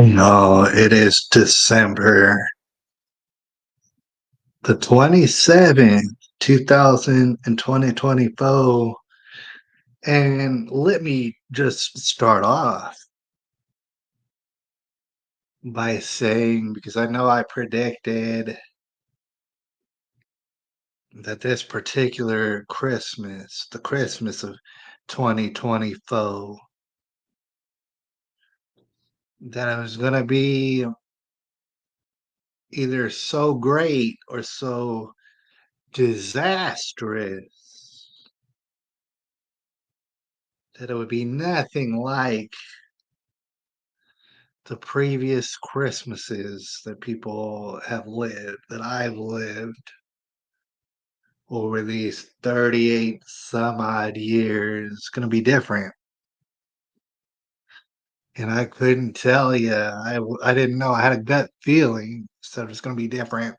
No, it is December the 27th, 2024. And let me just start off by saying, because I know I predicted that this particular Christmas, the Christmas of 2024, that it was going to be either so great or so disastrous that it would be nothing like the previous Christmases that people have lived, that I've lived over these 38 some odd years. It's going to be different. And I couldn't tell you. I didn't know. I had a gut feeling. So it's going to be different.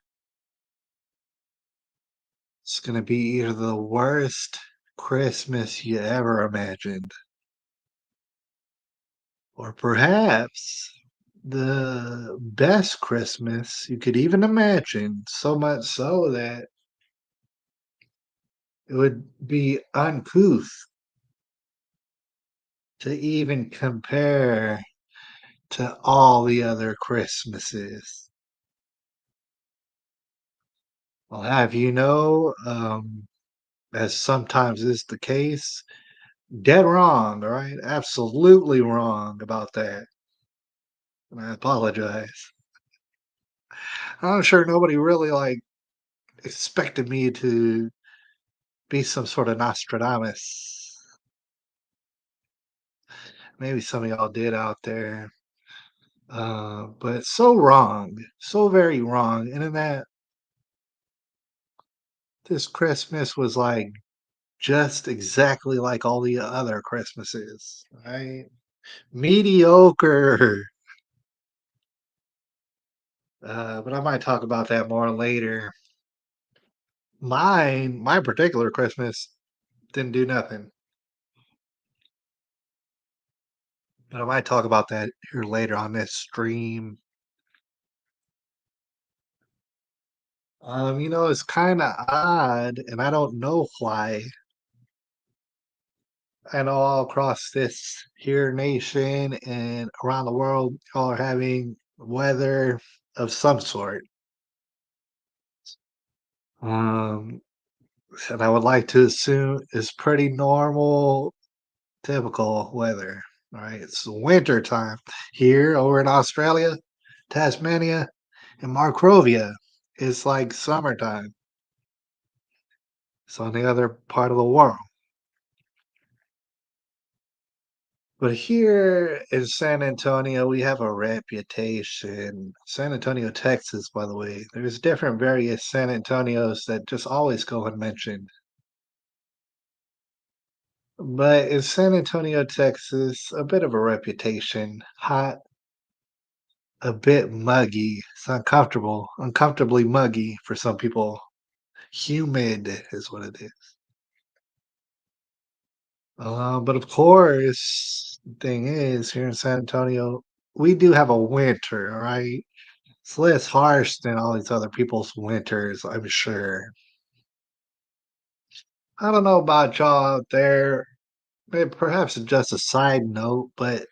It's going to be either the worst Christmas you ever imagined, or perhaps the best Christmas you could even imagine. So much so that it would be uncouth to even compare to all the other Christmases. I'll have you know, as sometimes is the case, dead wrong, all right? Absolutely wrong about that. And I apologize. I'm sure nobody really expected me to be some sort of Nostradamus. Maybe some of y'all did out there. But so wrong, so very wrong. And in that this Christmas was just exactly like all the other Christmases, right? Mediocre. But I might talk about that more later. My particular Christmas didn't do nothing, but I might talk about that here later on this stream. It's kind of odd, and I don't know why. I know all across this here nation and around the world, y'all are having weather of some sort. Um, and I would like to assume it's pretty normal, typical weather. All right, it's winter time here over in Australia, Tasmania, and Markrovia. It's like summertime. It's on the other part of the world. But here in San Antonio, we have a reputation. San Antonio, Texas, by the way. There's different various San Antonios that just always go unmentioned. But in San Antonio, Texas, a bit of a reputation. Hot, a bit muggy. It's uncomfortable, uncomfortably muggy for some people. Humid is what it is. But of course, the thing is, here in San Antonio, we do have a winter, all right? It's less harsh than all these other people's winters, I'm sure. I don't know about y'all out there. Maybe perhaps just a side note, but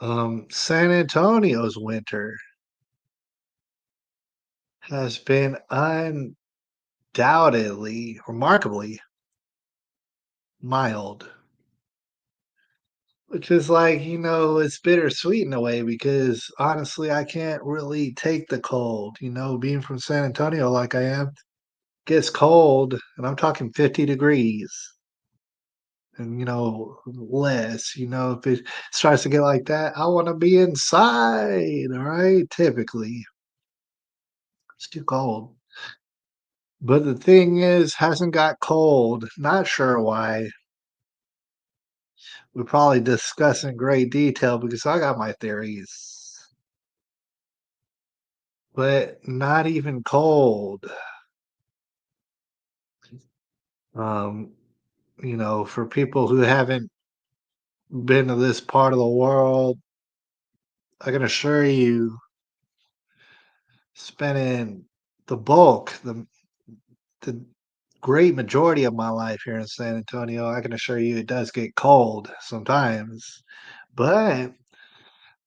San Antonio's winter has been undoubtedly, remarkably mild, which is it's bittersweet in a way because honestly, I can't really take the cold. Being from San Antonio like I am, gets cold, and I'm talking 50 degrees and, less. If it starts to get like that, I want to be inside. All right. Typically, it's too cold. But the thing is, hasn't got cold. Not sure why. We'll probably discuss in great detail because I got my theories. But not even cold. Um, for people who haven't been to this part of the world, I can assure you, spending the bulk, the great majority of my life here in San Antonio, I can assure you it does get cold sometimes. But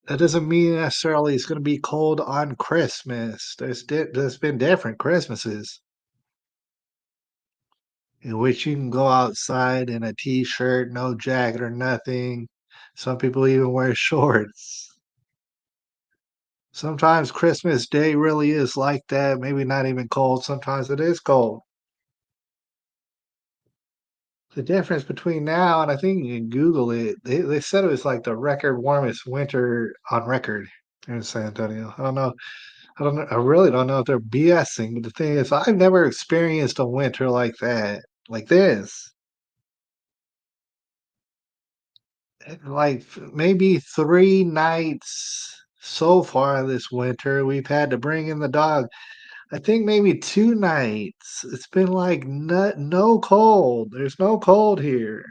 that doesn't mean necessarily it's going to be cold on Christmas. There's been different Christmases in which you can go outside in a t-shirt, no jacket or nothing. Some people even wear shorts. Sometimes Christmas Day really is like that. Maybe not even cold. Sometimes it is cold. The difference between now and I think you can Google it. They said it was like the record warmest winter on record in San Antonio. I don't know. I don't know. I really don't know if they're BSing. But the thing is, I've never experienced a winter like that, like this. Like maybe 3 nights so far this winter, we've had to bring in the dog. I think maybe 2 nights. It's been like no cold. There's no cold here.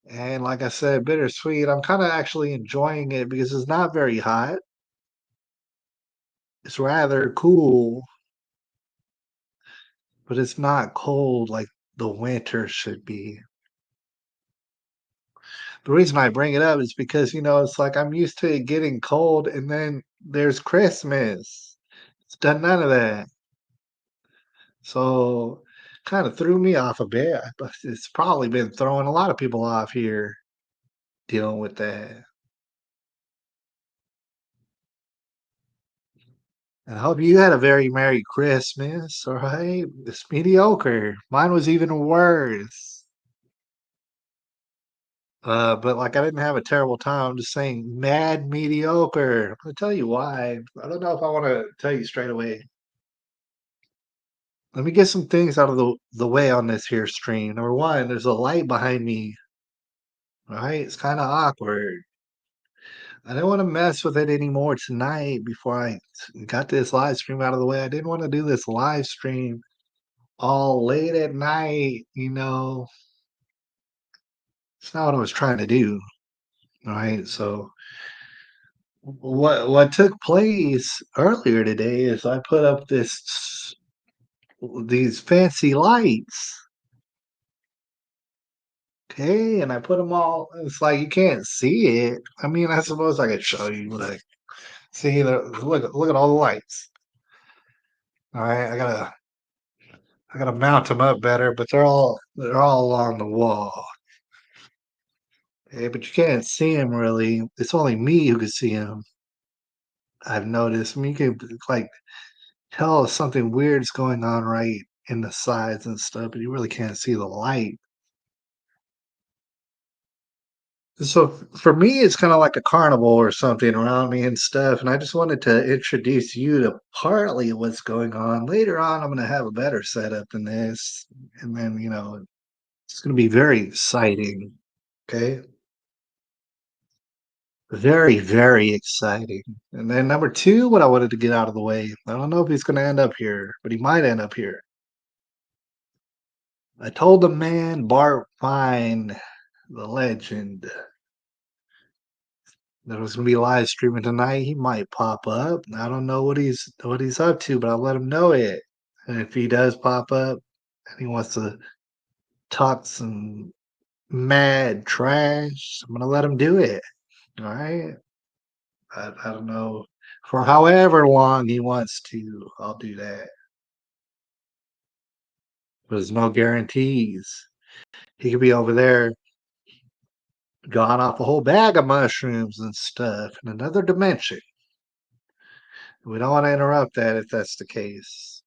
And like I said, bittersweet. I'm kind of actually enjoying it because it's not very hot. It's rather cool, but it's not cold like the winter should be. The reason I bring it up is because, it's like I'm used to it getting cold and then there's Christmas. It's done none of that. So kind of threw me off a bit, but it's probably been throwing a lot of people off here dealing with that. And I hope you had a very Merry Christmas, all right? It's mediocre. Mine was even worse. But like I didn't have a terrible time. I'm just saying mad mediocre. I'm gonna tell you why. I don't know if I want to tell you straight away. Let me get some things out of the way on this here stream. Number one, there's a light behind me. All right, it's kind of awkward. I didn't want to mess with it anymore tonight before I got this live stream out of the way. I didn't want to do this live stream all late at night. It's not what I was trying to do. All right, so what took place earlier today is I put up these fancy lights. Okay, and I put them all. It's like you can't see it. I mean, I suppose I could show you. Like, see, look at all the lights. All right, I gotta mount them up better, but they're all along the wall. Okay, but you can't see them really. It's only me who can see them. I've noticed. I mean, you can like tell if something weird's going on right in the sides and stuff, but you really can't see the light. So for me, it's kind of like a carnival or something around me and stuff. And I just wanted to introduce you to partly what's going on. Later on, I'm going to have a better setup than this. And then, it's going to be very exciting. Okay. Very, very exciting. And then number two, what I wanted to get out of the way. I don't know if he's going to end up here, but he might end up here. I told the man, Bart Fine, the legend, that was gonna be live streaming tonight. He might pop up. I don't know what he's up to, but I'll let him know it. And if he does pop up and he wants to talk some mad trash, I'm gonna let him do it. All right. I don't know for however long he wants to. I'll do that. But there's no guarantees. He could be over there gone off a whole bag of mushrooms and stuff in another dimension. We don't want to interrupt that if that's the case.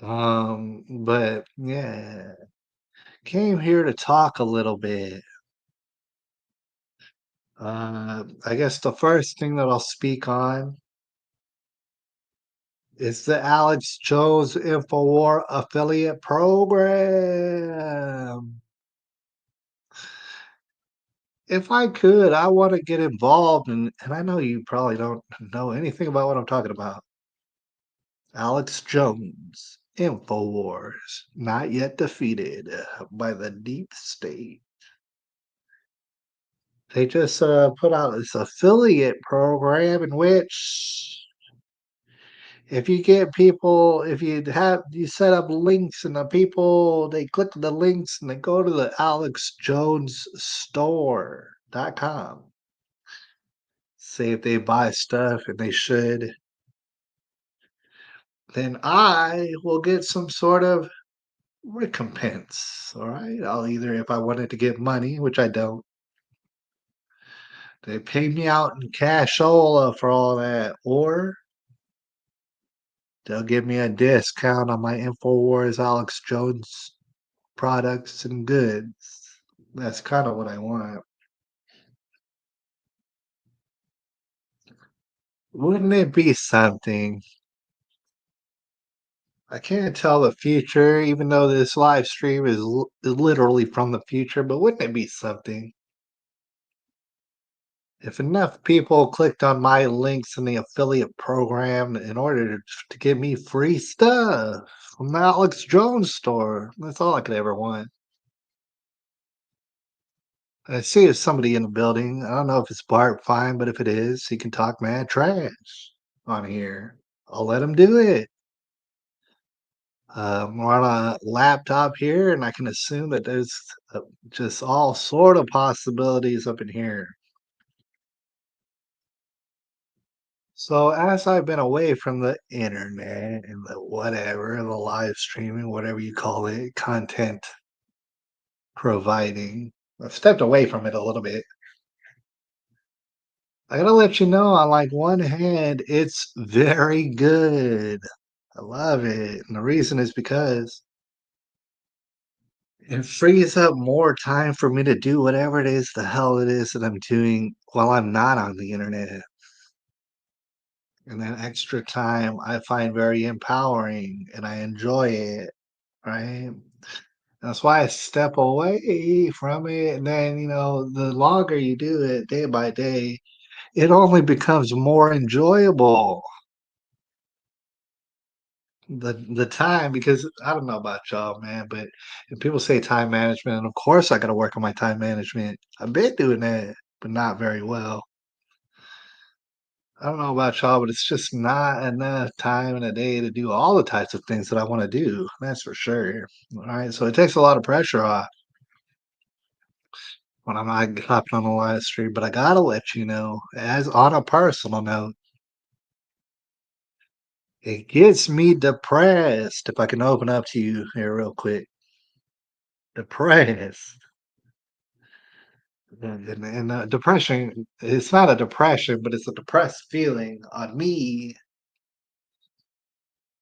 But yeah, came here to talk a little bit. I guess the first thing that I'll speak on is the Alex Jones Infowar affiliate program. If I could, I want to get involved, and I know you probably don't know anything about what I'm talking about. Alex Jones Infowars, not yet defeated by the deep state. They just put out this affiliate program in which if you get people, if you set up links and the people they click the links and they go to the alexjonesstore.com, say if they buy stuff and they should, then I will get some sort of recompense. All right. I'll either, if I wanted to get money, which I don't, they pay me out in cashola for all that, or they'll give me a discount on my InfoWars Alex Jones products and goods. That's kind of what I want. Wouldn't it be something? I can't tell the future, even though this live stream is literally from the future, but wouldn't it be something if enough people clicked on my links in the affiliate program in order to give me free stuff from the Alex Jones store? That's all I could ever want. I see there's somebody in the building. I don't know if it's Bart, fine, but if it is, he can talk mad trash on here. I'll let him do it. We're on a laptop here, and I can assume that there's just all sort of possibilities up in here. So as I've been away from the internet and the whatever, the live streaming, whatever you call it, content providing, I've stepped away from it a little bit. I gotta let you know, on like one hand, it's very good. I love it. And the reason is because it frees up more time for me to do whatever it is the hell it is that I'm doing while I'm not on the internet. And that extra time I find very empowering and I enjoy it, right? That's why I step away from it. And then, the longer you do it day by day, it only becomes more enjoyable. The time, because I don't know about y'all, man, but if people say time management, and of course I gotta work on my time management. I've been doing that, but not very well. I don't know about y'all, but it's just not enough time in a day to do all the types of things that I want to do. That's for sure. All right. So it takes a lot of pressure off when I'm not hopping on the live stream. But I gotta let you know, as on a personal note, it gets me depressed. If I can open up to you here real quick. Depressed. And depression, it's not a depression, but it's a depressed feeling on me.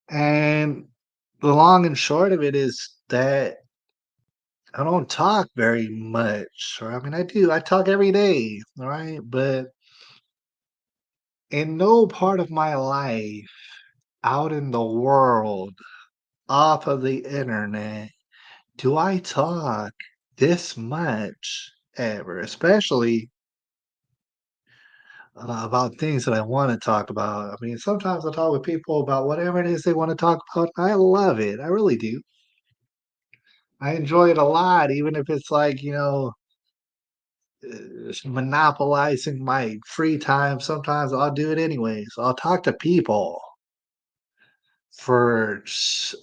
And the long and short of it is that I don't talk very much, or I mean, I do. I talk every day, all right? But in no part of my life out in the world, off of the internet, do I talk this much ever, especially about things that I want to talk about. I mean, sometimes I talk with people about whatever it is they want to talk about. I love it. I really do. I enjoy it a lot, even if it's like, monopolizing my free time. Sometimes I'll do it anyways. I'll talk to people for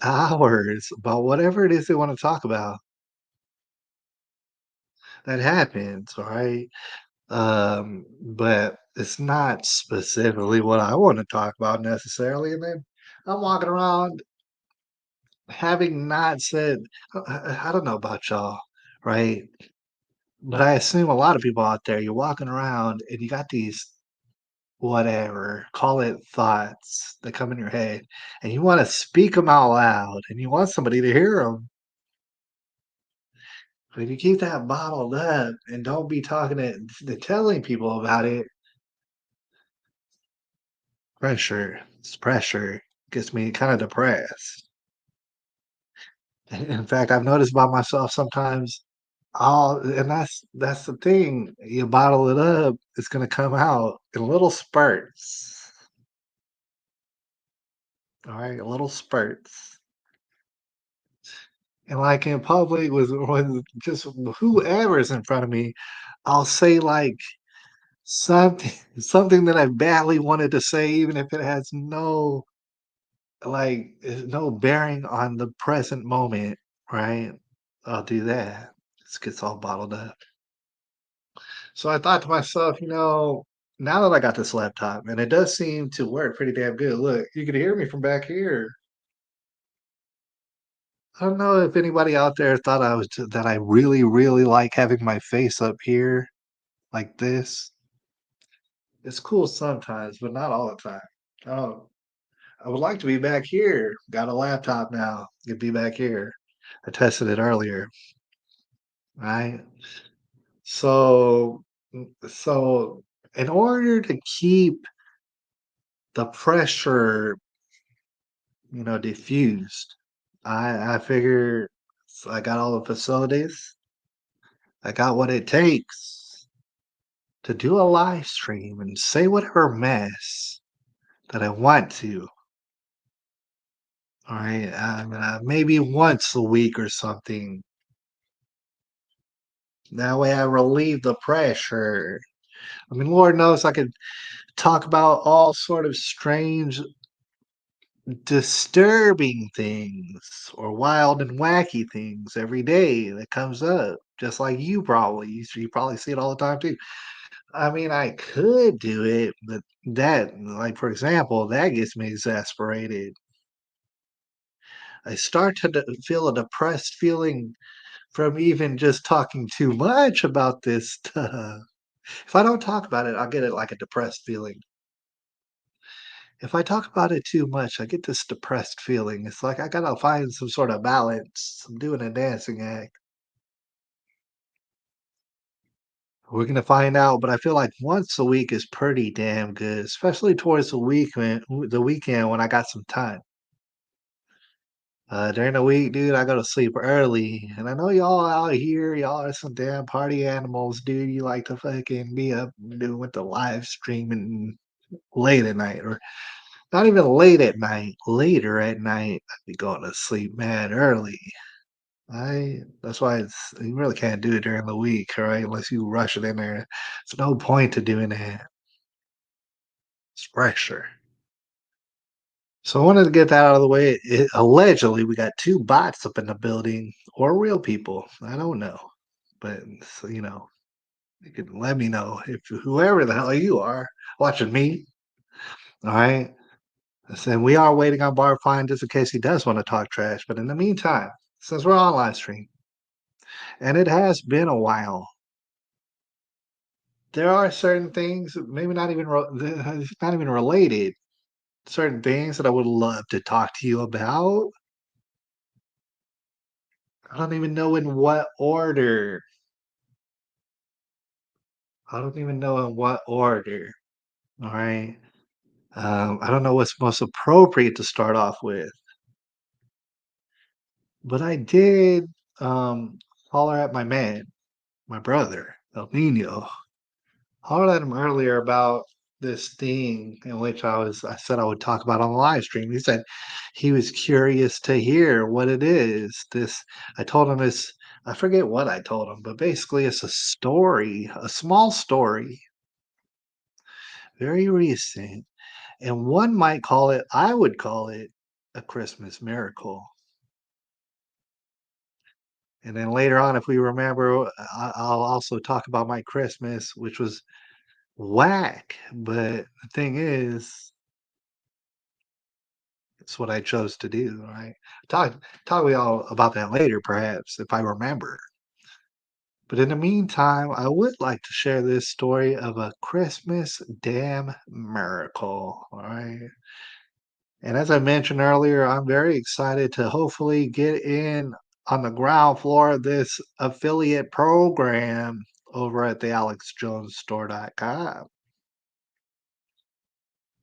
hours about whatever it is they want to talk about. That happens, right? But it's not specifically what I want to talk about necessarily. And then I'm walking around having not said, I don't know about y'all, right? But I assume a lot of people out there, you're walking around and you got these whatever, call it thoughts that come in your head, and you want to speak them out loud and you want somebody to hear them. But if you keep that bottled up and don't be talking to telling people about it, it's pressure, gets me kind of depressed. In fact, I've noticed about myself sometimes, and that's the thing. You bottle it up, it's gonna come out in little spurts. All right, little spurts. And like in public with just whoever's in front of me, I'll say like something something that I badly wanted to say, even if it has no bearing on the present moment, right? I'll do that. This gets all bottled up. So I thought to myself, now that I got this laptop, and it does seem to work pretty damn good. Look, you can hear me from back here. I don't know if anybody out there thought that I really, really like having my face up here like this. It's cool sometimes, but not all the time. Oh, I would like to be back here. Got a laptop now. Could be back here. I tested it earlier, right? So, so in order to keep the pressure, diffused, I figured I got all the facilities. I got what it takes to do a live stream and say whatever mess that I want to. All right, maybe once a week or something. That way I relieve the pressure. I mean, Lord knows I could talk about all sort of strange, disturbing things or wild and wacky things every day that comes up. Just like you probably see it all the time too. I mean, I could do it, but like for example, that gets me exasperated. I start to feel a depressed feeling from even just talking too much about this stuff. If I don't talk about it, I'll get it like a depressed feeling. If I talk about it too much, I get this depressed feeling. It's like I gotta find some sort of balance. I'm doing a dancing act. We're gonna find out, but I feel like once a week is pretty damn good, especially towards the weekend when I got some time. During the week, dude, I go to sleep early, and I know y'all out here, y'all are some damn party animals, dude. You like to fucking be up doing with the live streaming late at night, or not even late at night, later at night. I'd be going to sleep mad early. That's why you really can't do it during the week, right? Unless you rush it in there. There's no point to doing that. It's pressure. So I wanted to get that out of the way. Allegedly, we got two bots up in the building, or real people. I don't know, but you can let me know if whoever the hell you are watching me. All right. And we are waiting on Bar Fine just in case he does want to talk trash. But in the meantime, since we're on live stream, and it has been a while, there are certain things, maybe not even related, certain things that I would love to talk to you about. I don't even know in what order. I don't even know in what order. All right. I don't know what's most appropriate to start off with, but I did holler at my man, my brother, El Nino. Hollered at him earlier about this thing in which I said I would talk about on the live stream. He said he was curious to hear what it is. I told him I forget what I told him, but basically it's a story, a small story, very recent. And I would call it a Christmas miracle. And then later on, if we remember, I'll also talk about my Christmas, which was whack. But the thing is, it's what I chose to do, right? Talk we all about that later, perhaps, if I remember. But in the meantime, I would like to share this story of a Christmas damn miracle, all right? And as I mentioned earlier, I'm very excited to hopefully get in on the ground floor of this affiliate program over at the alexjonesstore.com.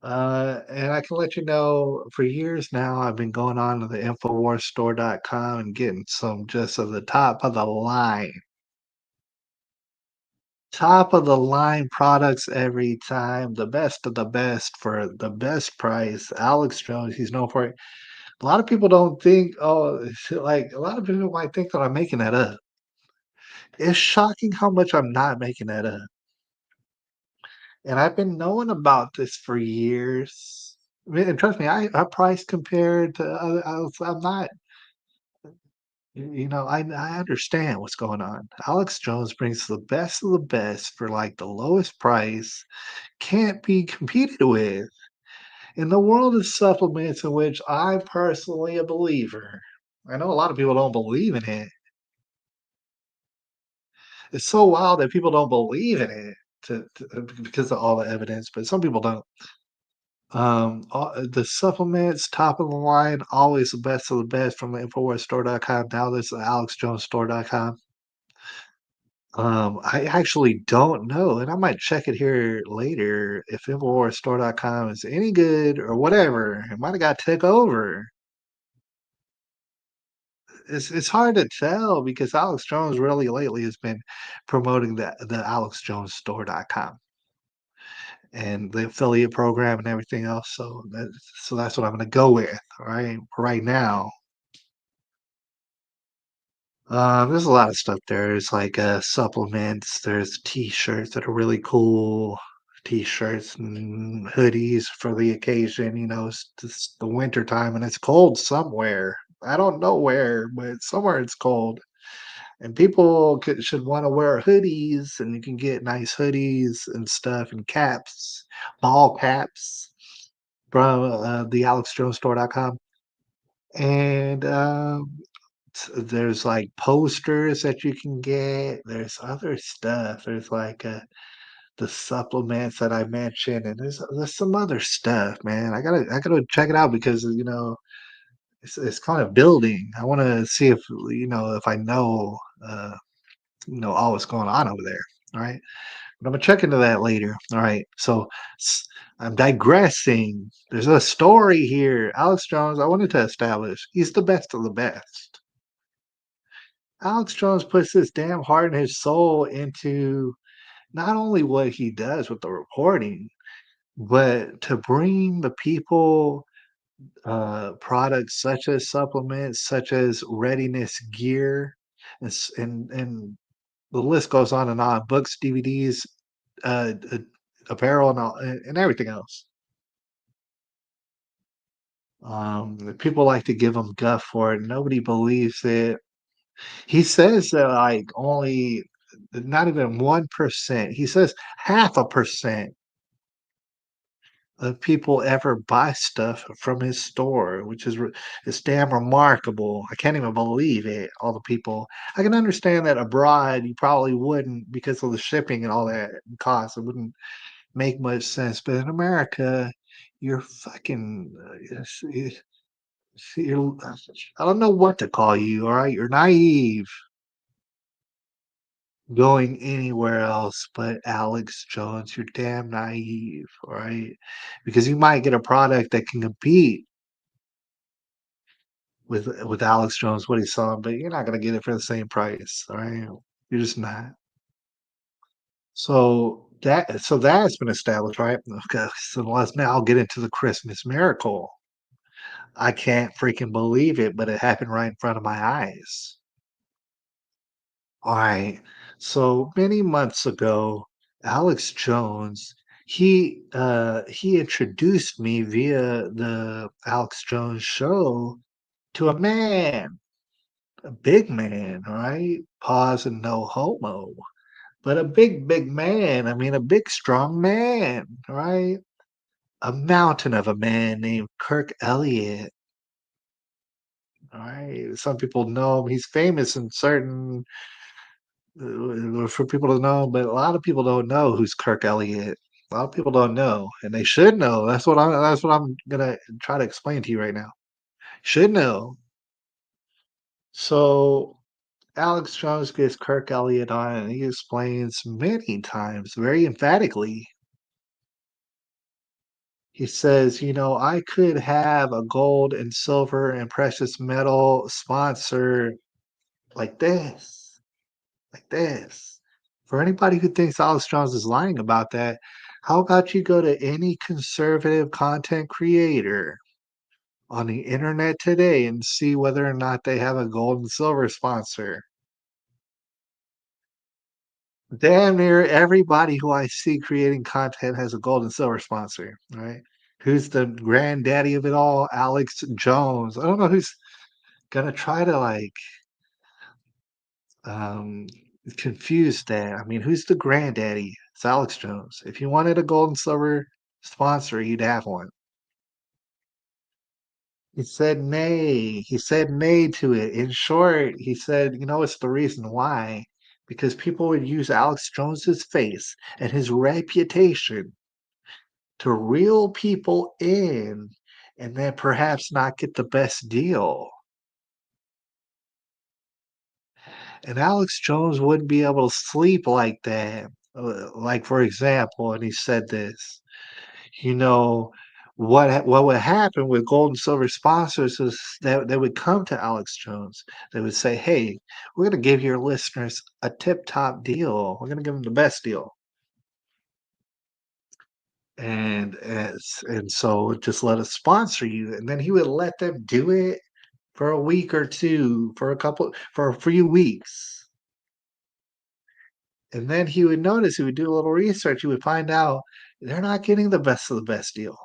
And I can let you know for years now, I've been going on to the InfoWarsStore.com and getting some just of the top of the line products every time, the best of the best for the best price. Alex Jones, he's known for it. A lot of people don't think, oh, like a lot of people might think that I'm making that up. It's shocking how much I'm not making that up. And I've been knowing about this for years. I mean, and trust me, I price compared to other, I'm not, I understand what's going on. Alex Jones brings the best of the best for like the lowest price, can't be competed with. In the world of supplements, in which I'm personally a believer, I know a lot of people don't believe in it. It's so wild that people don't believe in it because of all the evidence, but some people don't. The supplements, top of the line, always the best of the best from the InfoWarsStore.com. Now this is AlexJonesStore.com. I actually don't know, and I might check it here later if InfoWarsStore.com is any good or whatever. It might have got took over. It's hard to tell because Alex Jones really lately has been promoting the AlexJonesStore.com and the affiliate program and everything else. So that's what I'm gonna go with, all right, right now. There's a lot of stuff there. There's like supplements, there's t-shirts that are really cool, t-shirts and hoodies for the occasion, it's just the winter time and it's cold somewhere. I don't know where, but somewhere it's cold. And people should want to wear hoodies, and you can get nice hoodies and stuff and caps, ball caps from the AlexJonesStore.com. And there's like posters that you can get. There's other stuff. There's like the supplements that I mentioned, and there's some other stuff, man. I gotta check it out because it's kind of building. I want to see if I know. All what's going on over there. All right. But I'm gonna check into that later. All right. So s- I'm digressing. There's a story here. Alex Jones, I wanted to establish he's the best of the best. Alex Jones puts his damn heart and his soul into not only what he does with the reporting, but to bring the people products such as supplements, such as readiness gear, and the list goes on and on. Books, DVDs, apparel, and all, and everything else. People like to give him guff for it. Nobody believes it. He says that like only not even 1%. He says 0.5% of people ever buy stuff from his store, which is damn remarkable. I can't even believe it. All the people. I can understand that abroad you probably wouldn't because of the shipping and all that cost. It wouldn't make much sense. But in America, you're fucking. You're, I don't know what to call you. All right, you're naive. Going anywhere else but Alex Jones, you're damn naive. All right, because you might get a product that can compete with Alex Jones, what he's selling, but you're not gonna get it for the same price. All right, you're just not. So that's been established, right? Okay, so let's now get into the Christmas miracle. I can't freaking believe it, but it happened right in front of my eyes. All right. So many months ago, Alex Jones, he introduced me via the Alex Jones show to a man, a big man, all right? Pause and no homo. But a big, big man. I mean, a big, strong man, all right? A mountain of a man named Kirk Elliott. All right. Some people know him. He's famous in certain for people to know, but a lot of people don't know who's Kirk Elliott. A lot of people don't know, and they should know. That's what I'm gonna try to explain to you right now. Should know. So Alex Jones gets Kirk Elliott on, and he explains many times, very emphatically. He says, I could have a gold and silver and precious metal sponsor like this, like this. For anybody who thinks Alex Jones is lying about that, how about you go to any conservative content creator on the internet today and see whether or not they have a gold and silver sponsor. Damn near everybody who I see creating content has a gold and silver sponsor, right? Who's the granddaddy of it all? Alex Jones. I don't know who's gonna try to um, confuse that. I mean, who's the granddaddy? It's Alex Jones. If you wanted a gold and silver sponsor, you'd have one. He said nay. He said nay to it. In short, he said, it's the reason why. Because people would use Alex Jones's face and his reputation to reel people in and then perhaps not get the best deal. And Alex Jones wouldn't be able to sleep like that. Like, for example, and he said this, you know, what would happen with gold and silver sponsors is that they would come to Alex Jones. They would say, "Hey, we're going to give your listeners a tip-top deal. We're going to give them the best deal." And so just let us sponsor you. And then he would let them do it for a week or two, for a few weeks. And then he would do a little research, he would find out they're not getting the best of the best deal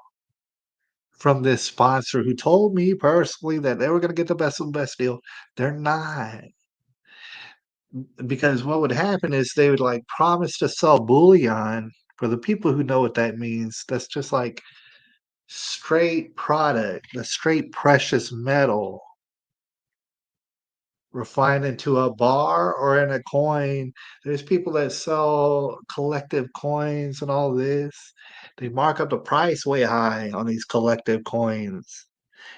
from this sponsor who told me personally that they were gonna get the best of the best deal. They're not. Because what would happen is they would, like, promise to sell bullion. For the people who know what that means, that's just like straight product, the straight precious metal refined into a bar or in a coin. There's people that sell collective coins and all this. They mark up the price way high on these collective coins.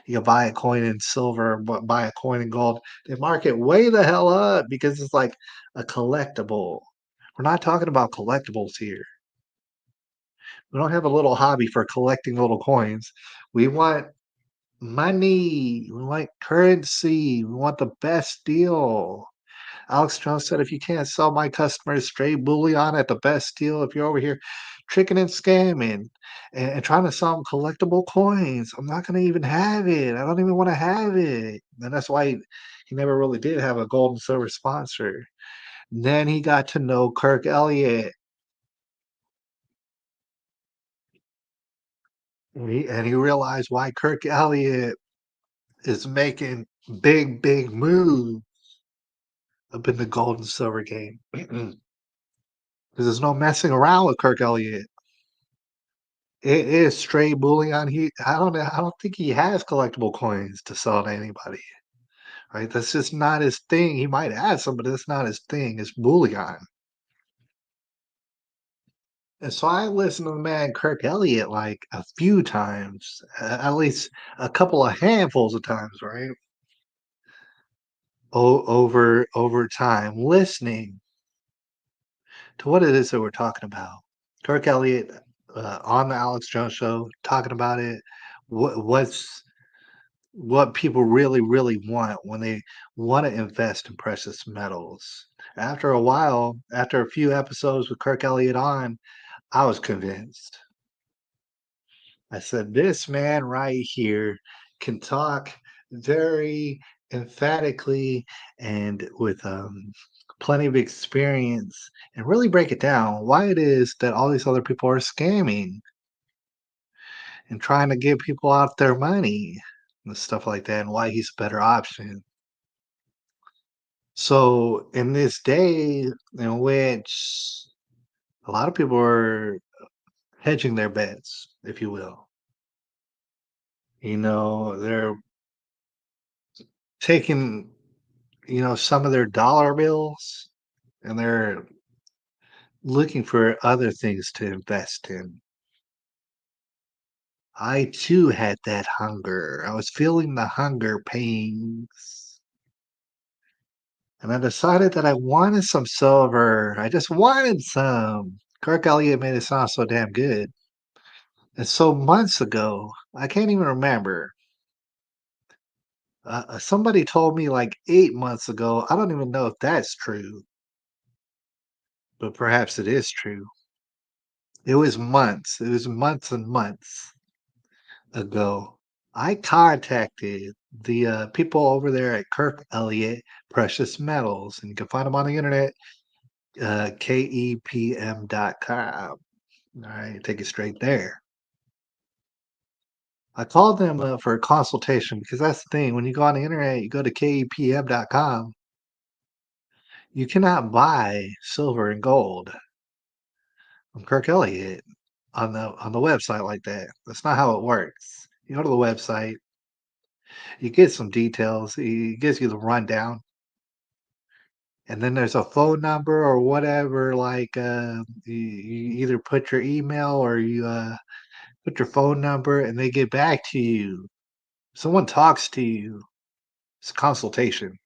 You can buy a coin in silver, but buy a coin in gold. They mark it way the hell up because it's like a collectible. We're not talking about collectibles here. We don't have a little hobby for collecting little coins. We want money. We want currency. We want the best deal. Alex Jones said, if you can't sell my customers straight bullion at the best deal, if you're over here tricking and scamming and trying to sell them collectible coins, I'm not going to even have it. I don't even want to have it. And that's why he never really did have a gold and silver sponsor. Then he got to know Kirk Elliott, and he realized why Kirk Elliott is making big moves up in the gold and silver game. Because there's no messing around with Kirk Elliott. It is straight bullion. I don't think he has collectible coins to sell to anybody, right? That's just not his thing. He might have some, but that's not his thing. It's bullion. And so I listened to the man Kirk Elliott like a few times, at least a couple of handfuls of times, right? Over time, listening to what it is that we're talking about. Kirk Elliott on the Alex Jones show talking about it. What people really want when they want to invest in precious metals. After a while, after a few episodes with Kirk Elliott on, I was convinced. I said, this man right here can talk very emphatically and with plenty of experience and really break it down why it is that all these other people are scamming and trying to give people out their money and stuff like that, and why he's a better option. So in this day in which a lot of people are hedging their bets, if you will, they're taking, some of their dollar bills and they're looking for other things to invest in. I too had that hunger. I was feeling the hunger pains. And I decided that I wanted some silver. I just wanted some. Kirk Elliott made it sound so damn good. And so months ago, I can't even remember. Somebody told me like 8 months ago. I don't even know if that's true, but perhaps it is true. It was months. It was months and months ago. I contacted the, people over there at Kirk Elliott Precious Metals, and you can find them on the internet, kepm.com. Alright, take it straight there. I called them, for a consultation because that's the thing, when you go on the internet, you go to kepm.com, you cannot buy silver and gold from Kirk Elliott on the website like that. That's not how it works. You go to the website, you get some details, it gives you the rundown, and then there's a phone number or whatever, like, you either put your email or you, put your phone number and they get back to you. Someone talks to you. It's a consultation.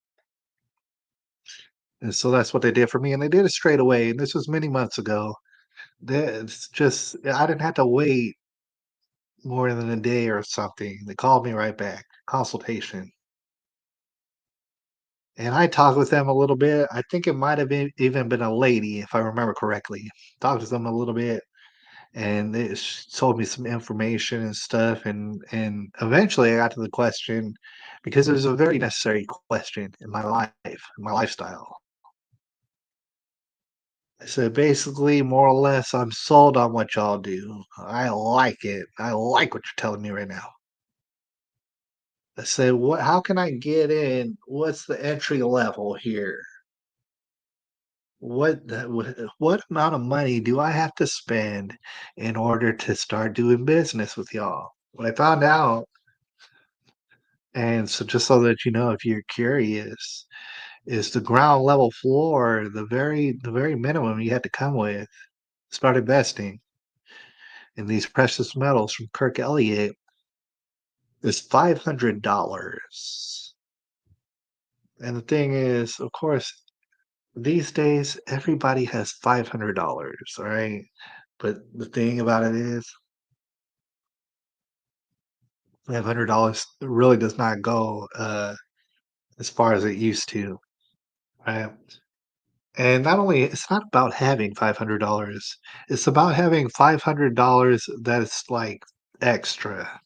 And so that's what they did for me, and they did it straight away, and this was many months ago. That's just I didn't have to wait more than a day or something. They called me right back, consultation. And I talked with them a little bit. I think it might have been even been a lady, if I remember correctly. Talked with them a little bit, and they told me some information and stuff. And eventually, I got to the question because it was a very necessary question in my life, in my lifestyle. I said, basically, more or less, I'm sold on what y'all do. I like it. I like what you're telling me right now. I said, "What how can I get in? What's the entry level here? What amount of money do I have to spend in order to start doing business with y'all?" What I found out, and so just so that you know, if you're curious, is the ground level floor, the very minimum you had to come with, start investing in these precious metals from Kirk Elliott is $500. And the thing is, of course, these days everybody has $500, all right? But the thing about it is, $500 really does not go as far as it used to, right? And not only it's not about having $500, it's about having $500 that's like extra,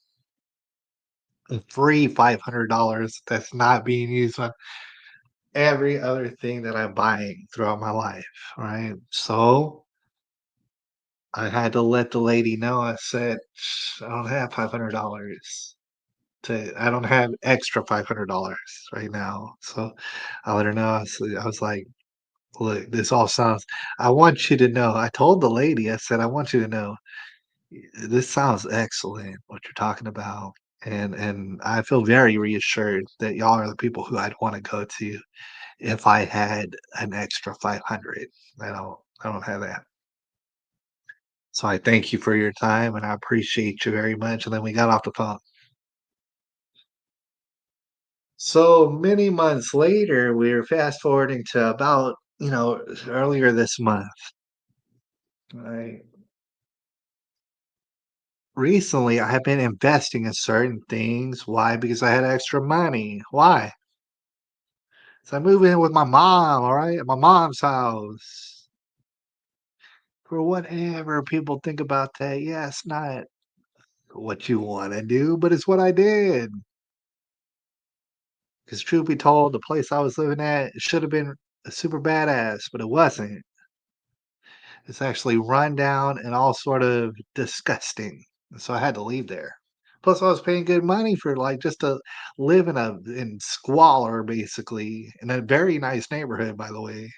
a free $500 that's not being used on every other thing that I'm buying throughout my life, right? So I had to let the lady know. I said, I don't have $500 I don't have extra $500 right now." So I let her know. I was like, "Look, this all sounds, I want you to know." I told the lady, I said, "I want you to know, this sounds excellent, what you're talking about. And I feel very reassured that y'all are the people who I'd want to go to if I had an extra 500. I don't have that. So I thank you for your time and I appreciate you very much." And then we got off the phone. So many months later, we're fast forwarding to about, earlier this month. Right. Recently, I have been investing in certain things. Why? Because I had extra money. Why? So I moved in with my mom, all right, at my mom's house. For whatever people think about that, yeah, it's not what you want to do, but it's what I did. Because truth be told, the place I was living at should have been super badass, but it wasn't. It's actually run down and all sort of disgusting. So I had to leave there. Plus, I was paying good money for like just to live in squalor, basically, in a very nice neighborhood, by the way.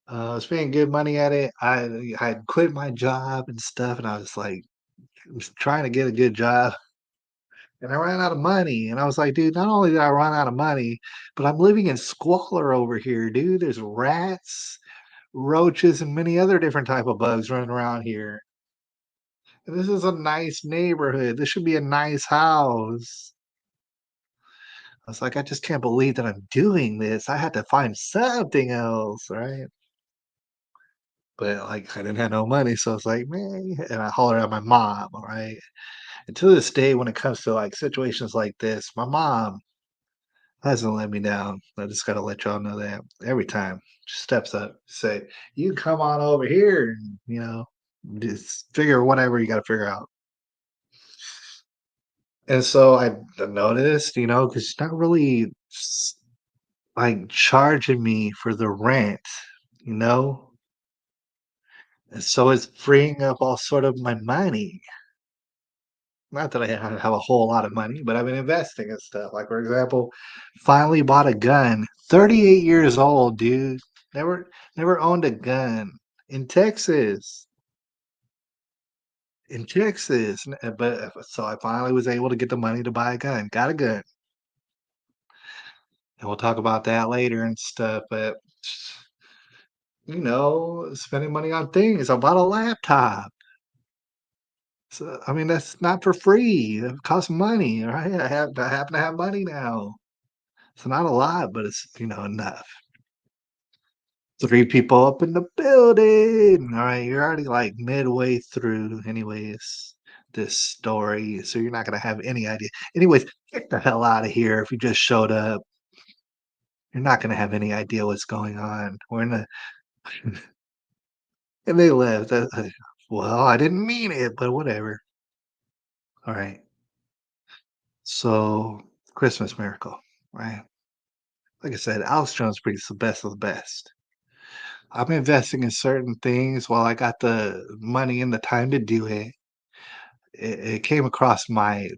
I was paying good money at it. I had quit my job and stuff, and I was like, was trying to get a good job, and I ran out of money. And I was like, dude, not only did I run out of money, but I'm living in squalor over here, dude. There's rats, roaches, and many other different type of bugs running around here. And this is a nice neighborhood. This should be a nice house. I was like, I just can't believe that I'm doing this. I had to find something else, right? But like, I didn't have no money, so I was like, man, and I hollered at my mom, all right. And to this day, when it comes to like situations like this, my mom hasn't let me down. I just gotta let y'all know that every time she steps up, say, "You come on over here, and just figure whatever you got to figure out." And so I noticed, because she's not really like charging me for the rent, you know? And so it's freeing up all sort of my money. Not that I have a whole lot of money, but I've been investing and stuff. Like, for example, finally bought a gun. 38 years old, dude. Never owned a gun in Texas. In Texas, but so I finally was able to get the money to buy a gun. Got a gun, and we'll talk about that later and stuff. But spending money on things. I bought a laptop. So I mean, that's not for free. It costs money, right? I happen to have money now. It's not a lot, but it's enough. Three people up in the building. All right, you're already like midway through, anyways. This story, so you're not gonna have any idea. Anyways, get the hell out of here if you just showed up. You're not gonna have any idea what's going on. We're in a and they left. Well, I didn't mean it, but whatever. All right. So, Christmas Miracle, right? Like I said, Alex Jones Breeds the best of the best. I'm investing in certain things while I got the money and the time to do it. It came across my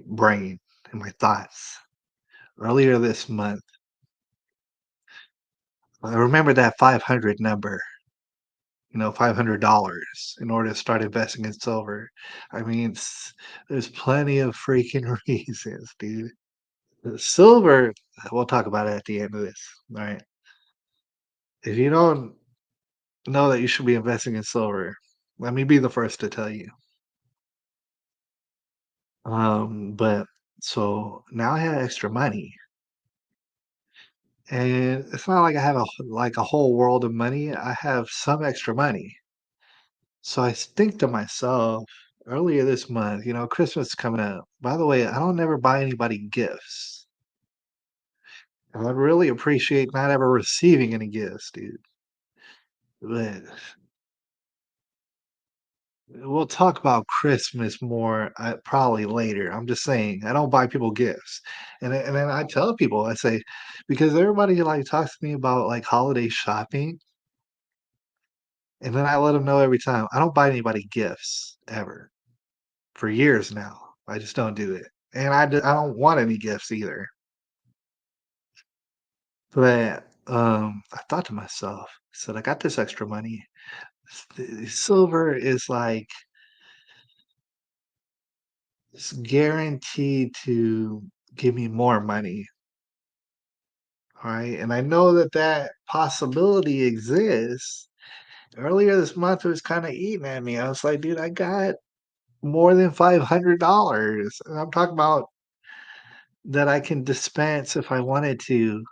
brain and my thoughts earlier this month. I remember that 500 number, $500 in order to start investing in silver. I mean, there's plenty of freaking reasons, dude. The silver, we'll talk about it at the end of this. All right. If you don't know that you should be investing in silver, let me be the first to tell you. But so now I have extra money, and it's not like I have a whole world of money. I have some extra money. So I think to myself earlier this month, Christmas is coming up. By the way, I don't never buy anybody gifts. And I'd really appreciate not ever receiving any gifts, dude. But we'll talk about Christmas more probably later. I'm just saying I don't buy people gifts, and then I tell people I say because everybody like talks to me about like holiday shopping, and then I let them know every time I don't buy anybody gifts ever for years now. I just don't do it, and I don't want any gifts either. But I thought to myself, I said I got this extra money. Silver is like it's guaranteed to give me more money. All right. And I know that that possibility exists. Earlier this month, it was kind of eating at me. I was like, dude, I got more than $500. And I'm talking about that I can dispense if I wanted to.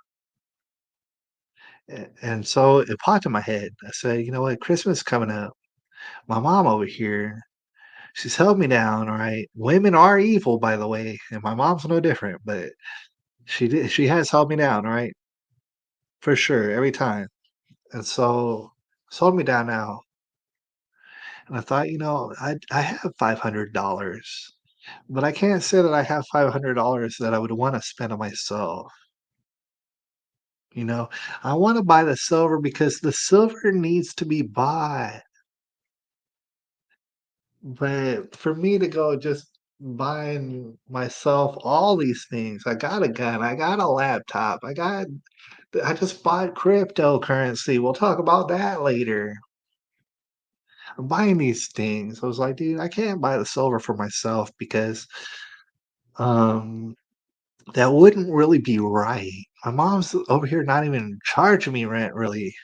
And so it popped in my head. I said, you know what? Christmas coming up. My mom over here, she's held me down. All right. Women are evil, by the way. And my mom's no different, but she has held me down. All right. For sure. Every time. And so it's held me down now. And I thought, I have $500, but I can't say that I have $500 that I would want to spend on myself. You know, I want to buy the silver because the silver needs to be bought. But for me to go just buying myself all these things, I got a gun, I got a laptop, I just bought cryptocurrency. We'll talk about that later. I'm buying these things. I was like, dude, I can't buy the silver for myself because um that wouldn't really be right. My mom's over here not even charging me rent really.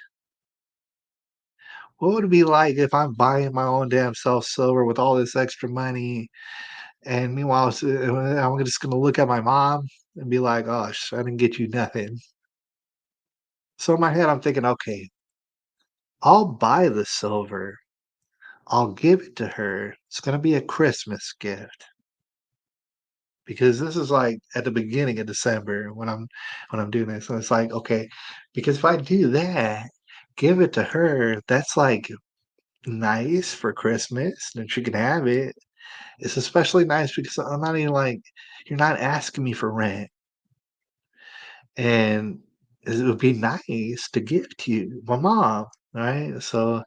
What would it be like if I'm buying my own damn self silver with all this extra money, and meanwhile, I'm just gonna look at my mom and be like, "Oh, I didn't get you nothing." So in my head, I'm thinking, "Okay, I'll buy the silver. I'll give it to her. It's gonna be a Christmas gift." Because this is like at the beginning of December when I'm doing this. So it's like, okay, because if I do that, give it to her, that's like nice for Christmas, then she can have it. It's especially nice because I'm not even like you're not asking me for rent, and it would be nice to give to you, my mom, right? So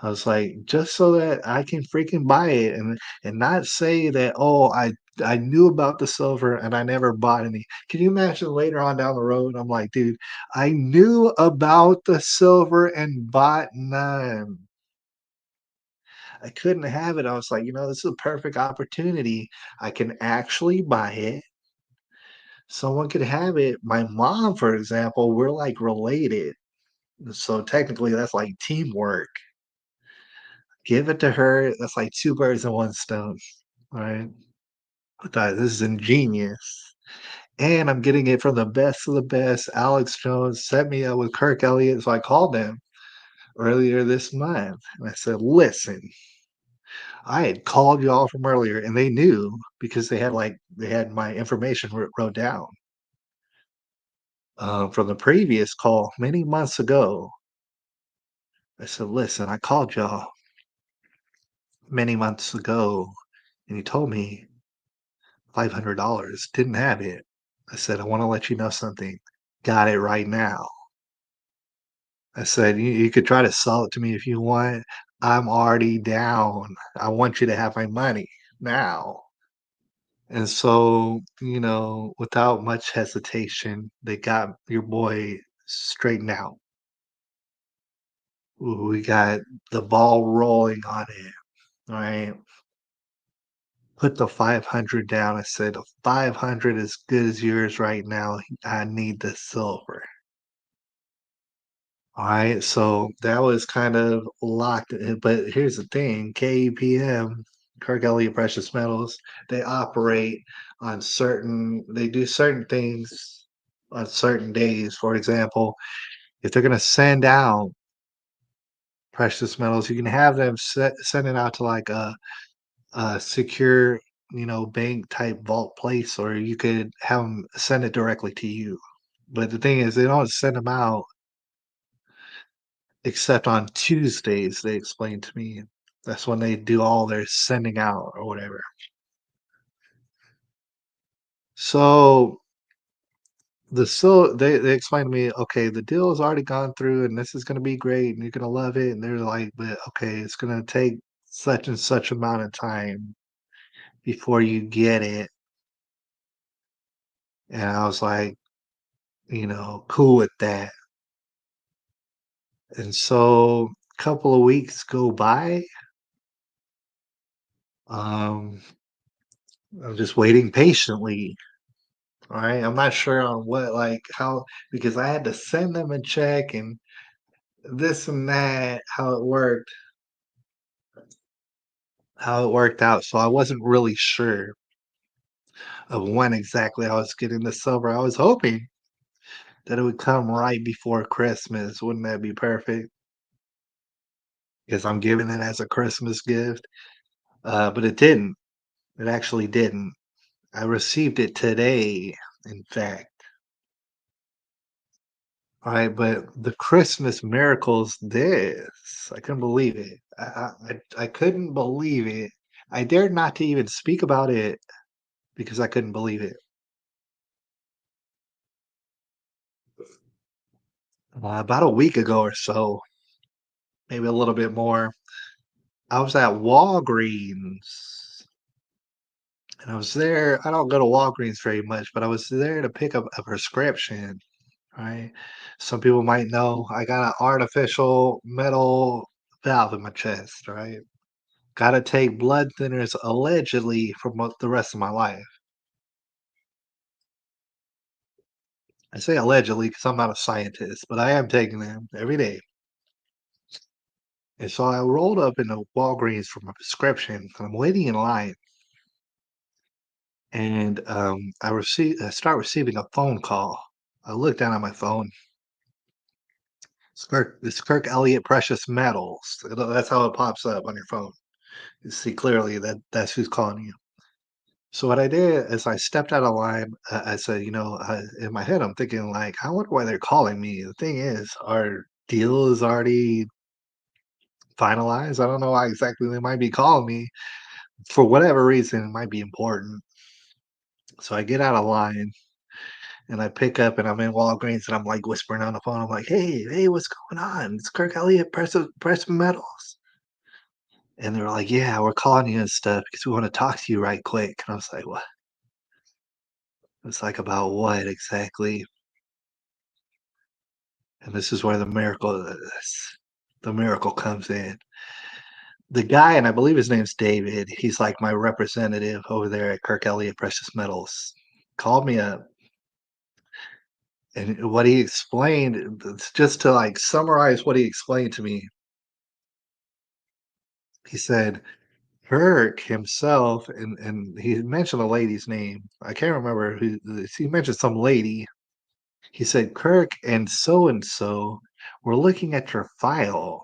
I was like, just so that I can freaking buy it and not say that, oh, I knew about the silver and I never bought any. Can you imagine later on down the road? I'm like, dude, I knew about the silver and bought none. I couldn't have it. I was like, this is a perfect opportunity. I can actually buy it. Someone could have it. My mom, for example, we're like related. So technically that's like teamwork. Give it to her. That's like two birds in one stone. Right. I thought this is ingenious. And I'm getting it from the best of the best. Alex Jones set me up with Kirk Elliott. So I called them earlier this month and I said, listen, I had called y'all from earlier and they knew because they had my information wrote down from the previous call many months ago. I said, listen, I called y'all many months ago and you told me $500, didn't have it. I said, I want to let you know something. Got it right now. I said, you could try to sell it to me if you want. I'm already down. I want you to have my money now. And so, without much hesitation, they got your boy straightened out. We got the ball rolling on it, right? Put the 500 down. I said, 500 as good as yours right now. I need the silver. All right. So that was kind of locked in. But here's the thing KEPM, Kirk Elliott Precious Metals, they operate they do certain things on certain days. For example, if they're going to send out precious metals, you can have them send it out to like a secure, bank type vault place, or you could have them send it directly to you. But the thing is, they don't send them out except on Tuesdays. They explained to me that's when they do all their sending out or whatever. So they explained to me, okay, the deal has already gone through, and this is going to be great, and you're going to love it. And they're like, but okay, it's going to take such and such amount of time before you get it. And I was like, cool with that. And so a couple of weeks go by. Um, I'm just waiting patiently. All right. I'm not sure on how, because I had to send them a check and this and that, how it worked out. So I wasn't really sure of when exactly I was getting the silver. I was hoping that it would come right before Christmas. Wouldn't that be perfect? Because I'm giving it as a Christmas gift. But it didn't. It actually didn't. I received it today, in fact. Alright, but the Christmas miracle's this. I couldn't believe it. I couldn't believe it. I dared not to even speak about it because I couldn't believe it. About a week ago or so, maybe a little bit more, I was at Walgreens, and I was there. I don't go to Walgreens very much, but I was there to pick up a prescription, right? Some people might know I got an artificial metal valve in my chest, right? Gotta take blood thinners allegedly for the rest of my life. I say allegedly because I'm not a scientist, but I am taking them every day. And so I rolled up into Walgreens for my prescription, and I'm waiting in line, and I start receiving a phone call. I look down at my phone. It's Kirk Elliott Precious Metals. That's how it pops up on your phone. You see clearly that's who's calling you. So what I did is I stepped out of line. I said, in my head, I'm thinking like, I wonder why they're calling me. The thing is, our deal is already finalized. I don't know why exactly they might be calling me, for whatever reason, it might be important. So I get out of line and I pick up and I'm in Walgreens and I'm like whispering on the phone. I'm like, hey, what's going on? It's Kirk Elliott, Press Metals. And they're like, yeah, we're calling you and stuff because we want to talk to you right quick. And I was like, what? It's like, about what exactly? And this is where the miracle comes in. The guy, and I believe his name's David, he's like my representative over there at Kirk Elliott Precious Metals, called me up. And what he explained, just to like summarize what he explained to me, he said Kirk himself, and he mentioned a lady's name. I can't remember who. He mentioned some lady. He said Kirk and so were looking at your file,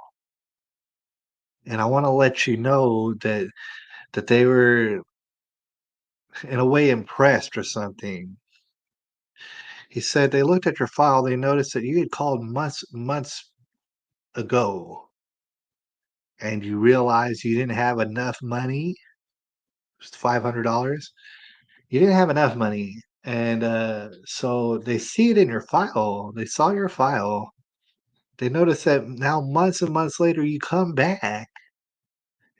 and I want to let you know that they were in a way impressed or something. He said they looked at your file. They noticed that you had called months ago, and you realized you didn't have enough money. It's $500. You didn't have enough money, and so they see it in your file. They saw your file. They notice that now months and months later, you come back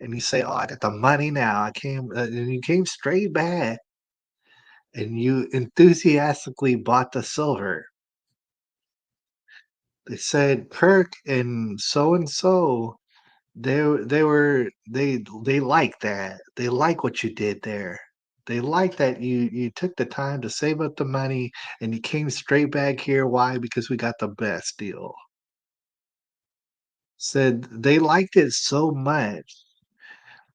and you say, "Oh, I got the money now. I came," and you came straight back, and you enthusiastically bought the silver. They said Kirk and so they like that. They like what you did there. They like that you took the time to save up the money and you came straight back here. Why? Because we got the best deal. Said they liked it so much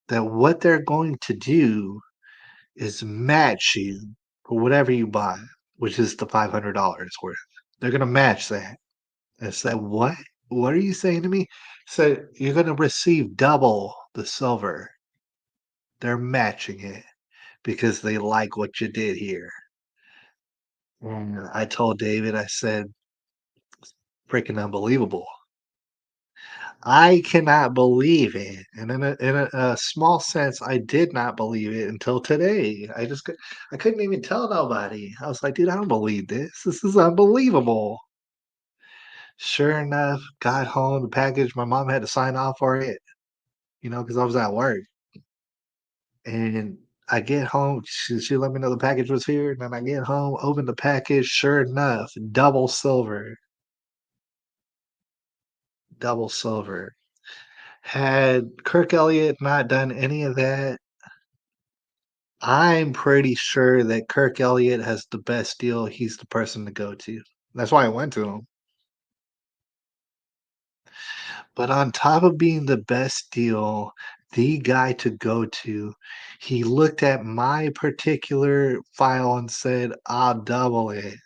that what they're going to do is match you for whatever you buy, which is the $500 worth. They're gonna match that. I said, "What? What are you saying to me?" Said, "You're gonna receive double the silver." They're matching it because they like what you did here. And I told David, I said, "Freaking unbelievable." I cannot believe it. And in a small sense, I did not believe it until today. I couldn't even tell nobody. I was like, "Dude, I don't believe this. This is unbelievable." Sure enough, got home, the package, my mom had to sign off for it, because I was at work. And I get home, she let me know the package was here, and then I get home, open the package, sure enough, double silver. Had Kirk Elliott not done any of that, I'm pretty sure that Kirk Elliott has the best deal. He's the person to go to. That's why I went to him. But on top of being the best deal, the guy to go to, he looked at my particular file and said, "I'll double it."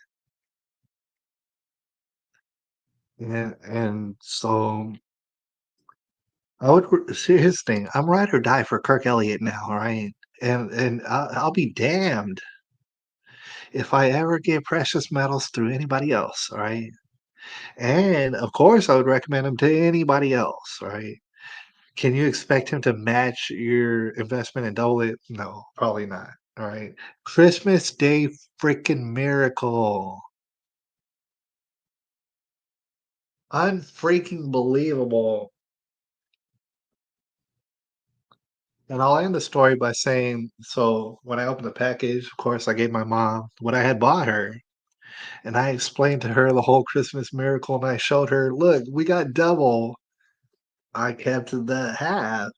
And so I would see his thing. I'm ride or die for Kirk Elliott now, right? And I'll be damned if I ever get precious metals through anybody else, right? And of course, I would recommend him to anybody else, right? Can you expect him to match your investment and double it? No, probably not. All right. Christmas Day freaking miracle. Unfreaking believable. And I'll end the story by saying, so when I opened the package, of course, I gave my mom what I had bought her. And I explained to her the whole Christmas miracle and I showed her, look, we got double. I kept the half,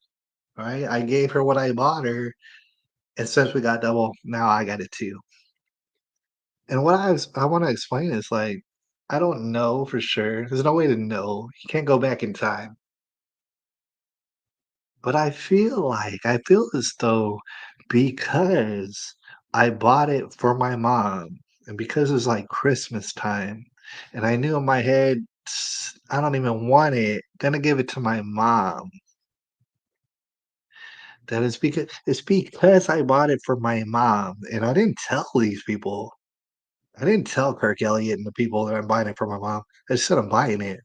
right? I gave her what I bought her. And since we got double, now I got it too. And what I want to explain is like, I don't know for sure. There's no way to know. You can't go back in time. But I feel as though because I bought it for my mom and because it's like Christmas time and I knew in my head, I don't even want it, gonna give it to my mom. That is because it's because I bought it for my mom and I didn't tell these people. I didn't tell Kirk Elliott and the people that I'm buying it for my mom. I just said I'm buying it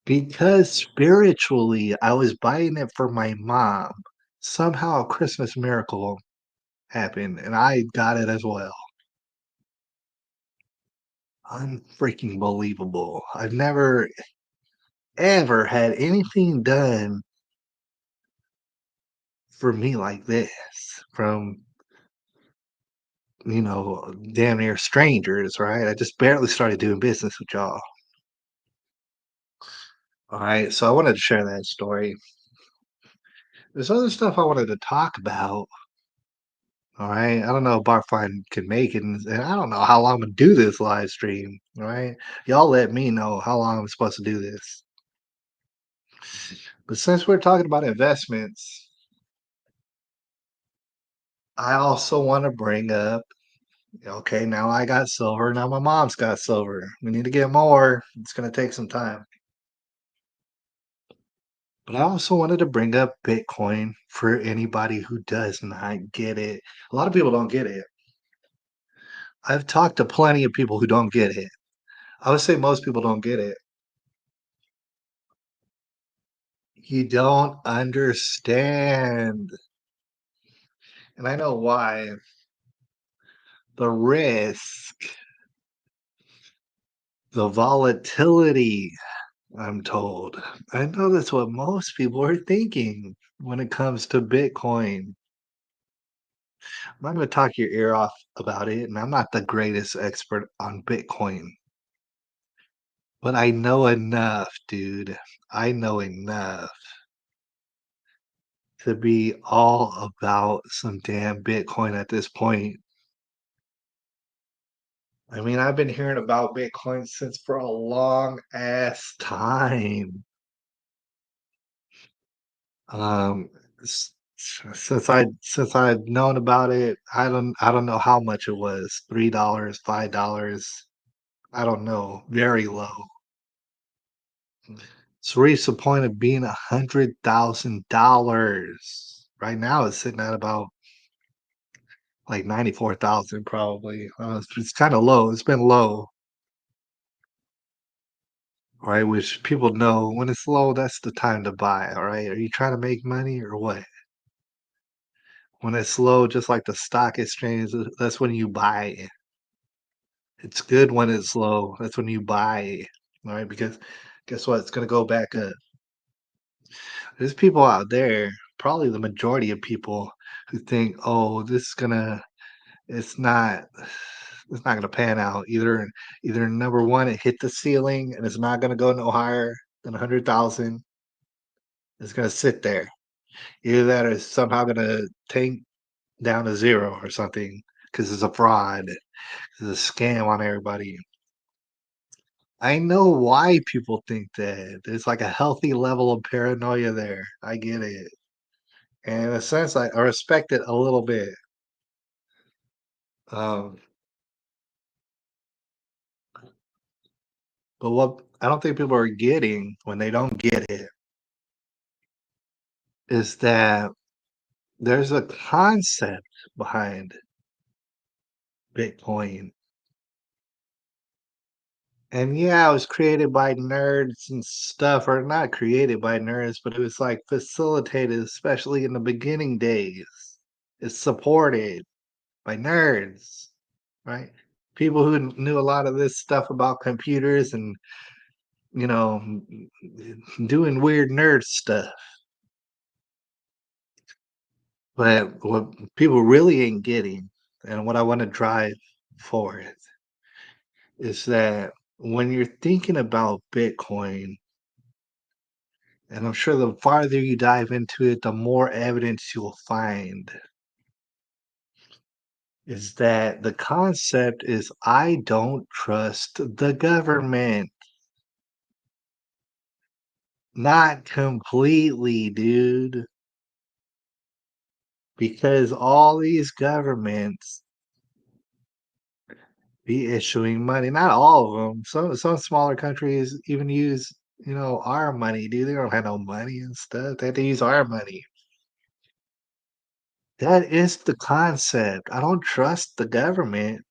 because spiritually I was buying it for my mom. somehow a Christmas miracle happened, and I got it as well. Unfreaking believable. I've never ever had anything done for me like this from, damn near strangers, right? I just barely started doing business with y'all. All right, so I wanted to share that story. There's other stuff I wanted to talk about. All right, I don't know if Barfine can make it, and I don't know how long I'm gonna do this live stream. All right, y'all let me know how long I'm supposed to do this. But since we're talking about investments, I also want to bring up. Okay, now I got silver. Now my mom's got silver. We need to get more. It's gonna take some time. But I also wanted to bring up Bitcoin for anybody who does not get it. A lot of people don't get it. I've talked to plenty of people who don't get it. I would say most people don't get it. You don't understand. And I know why. The risk, the volatility, I'm told. I know that's what most people are thinking when it comes to Bitcoin. I'm not going to talk your ear off about it, and I'm not the greatest expert on Bitcoin, but I know enough, dude. I know enough to be all about some damn Bitcoin at this point. I mean, I've been hearing about Bitcoin since for a long ass time. Um, s- since I've known about it, I don't know how much it was. $3, $5. I don't know. Very low. So reached the point of being $100,000. Right now, it's sitting at about like 94,000, probably. It's kind of low. It's been low, right? Which people know when it's low, that's the time to buy. All right. Are you trying to make money or what? When it's low, just like the stock exchange, that's when you buy. It's good when it's low. That's when you buy. All right. Because guess what? It's going to go back up. There's people out there, probably the majority of people who think, oh, this is gonna it's not it's not gonna pan out. Either number one, it hit the ceiling and it's not gonna go no higher than 100,000. It's gonna sit there. Either that or it's somehow gonna tank down to zero or something because it's a fraud. It's a scam on everybody. I know why people think that. There's like a healthy level of paranoia there. I get it. And in a sense, I respect it a little bit. Um, but what I don't think people are getting when they don't get it is that there's a concept behind Bitcoin. And yeah, it was created by nerds and stuff, or not created by nerds, but it was like facilitated, especially in the beginning days. It's supported by nerds, right? People who knew a lot of this stuff about computers and, you know, doing weird nerd stuff. But what people really ain't getting, and what I want to drive forward, is that when you're thinking about Bitcoin, and I'm sure the farther you dive into it, the more evidence you'll find, is that the concept is I don't trust the government. Not completely, dude. Because all these governments be issuing money. Not all of them. Some smaller countries even use, our money, dude. They don't have no money and stuff. They have to use our money. That is the concept. I don't trust the government.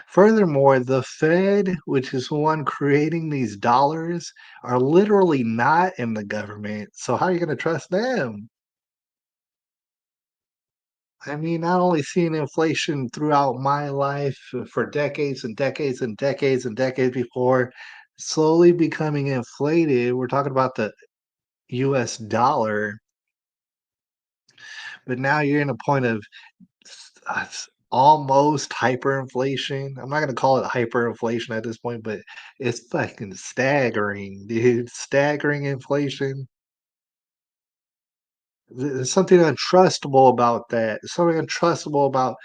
Furthermore, the Fed, which is the one creating these dollars, are literally not in the government. So how are you going to trust them? I mean, not only seeing inflation throughout my life for decades and decades and decades and decades before, slowly becoming inflated. We're talking about the US dollar, but now you're in a point of almost hyperinflation. I'm not gonna call it hyperinflation at this point, but it's fucking staggering, dude. Staggering inflation. There's something untrustable about that. Something untrustable about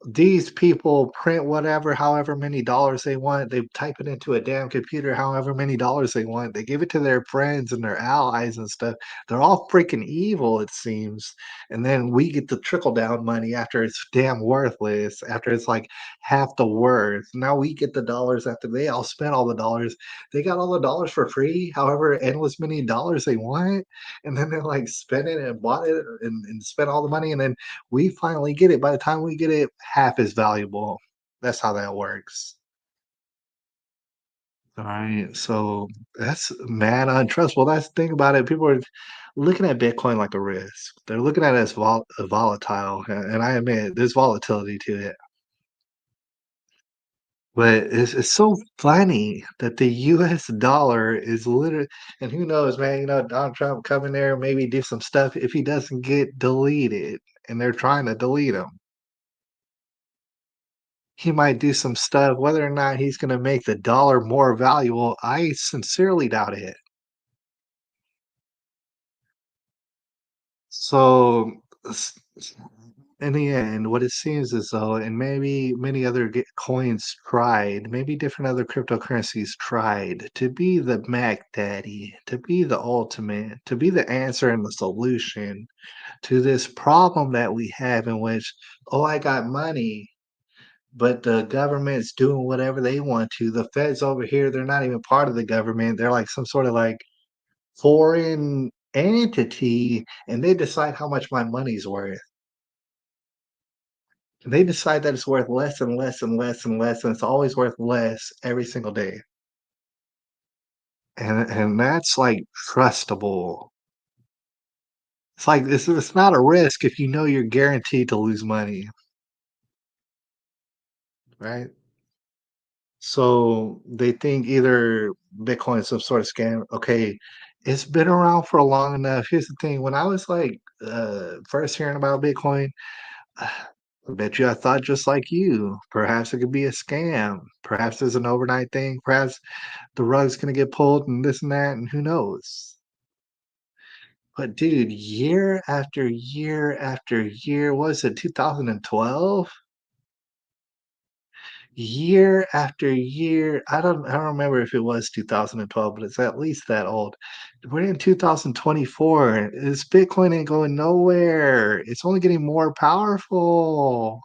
these people print whatever, however many dollars they want. They type it into a damn computer, however many dollars they want. They give it to their friends and their allies and stuff. They're all freaking evil, it seems. And then we get the trickle down money after it's damn worthless, after it's like half the worth. Now we get the dollars after they all spent all the dollars. They got all the dollars for free, however endless many dollars they want. And then they're like spent it and bought it and spent all the money. And then we finally get it. By the time we get it, half as valuable. That's how that works. Alright, so that's mad untrustable. That's the thing about it. People are looking at Bitcoin like a risk. They're looking at it as volatile, and I admit there's volatility to it. But it's so funny that the US dollar is literally, and who knows, man, Donald Trump come in there, maybe do some stuff if he doesn't get deleted, and they're trying to delete him. He might do some stuff, whether or not he's gonna make the dollar more valuable, I sincerely doubt it. So, in the end, what it seems as though, and maybe many other coins tried, maybe different other cryptocurrencies tried to be the Mac Daddy, to be the ultimate, to be the answer and the solution to this problem that we have in which, oh, I got money, but the government's doing whatever they want to. The feds over here, they're not even part of the government. They're like some sort of like foreign entity, and they decide how much my money's worth. They decide that it's worth less and less and less and less, and it's always worth less every single day. And that's like trustable. It's like it's not a risk if you know you're guaranteed to lose money, right? So they think either Bitcoin is some sort of scam. Okay, it's been around for long enough. Here's the thing: when I was like first hearing about Bitcoin, I bet you I thought just like you. Perhaps it could be a scam. Perhaps there's an overnight thing. Perhaps the rug's gonna get pulled and this and that, and who knows? But dude, year after year after year, was it 2012? Year after year, I don't remember if it was 2012, but it's at least that old. We're in 2024. This Bitcoin ain't going nowhere. It's only getting more powerful.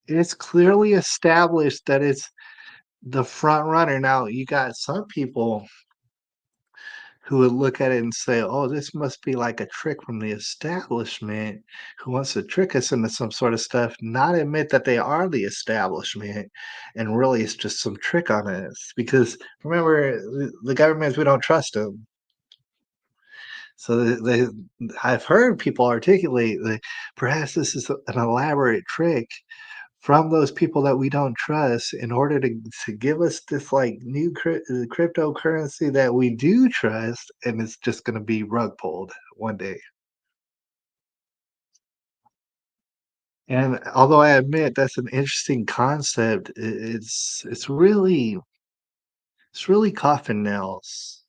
It's clearly established that it's the front runner. Now, you got some people who would look at it and say, "Oh, this must be like a trick from the establishment who wants to trick us into some sort of stuff," not admit that they are the establishment, and really it's just some trick on us. Because remember, the governments, we don't trust them. So I've heard people articulate that perhaps this is an elaborate trick from those people that we don't trust in order to give us this like new cryptocurrency that we do trust, and it's just going to be rug pulled one day. And although I admit that's an interesting concept, it's really coffin nails.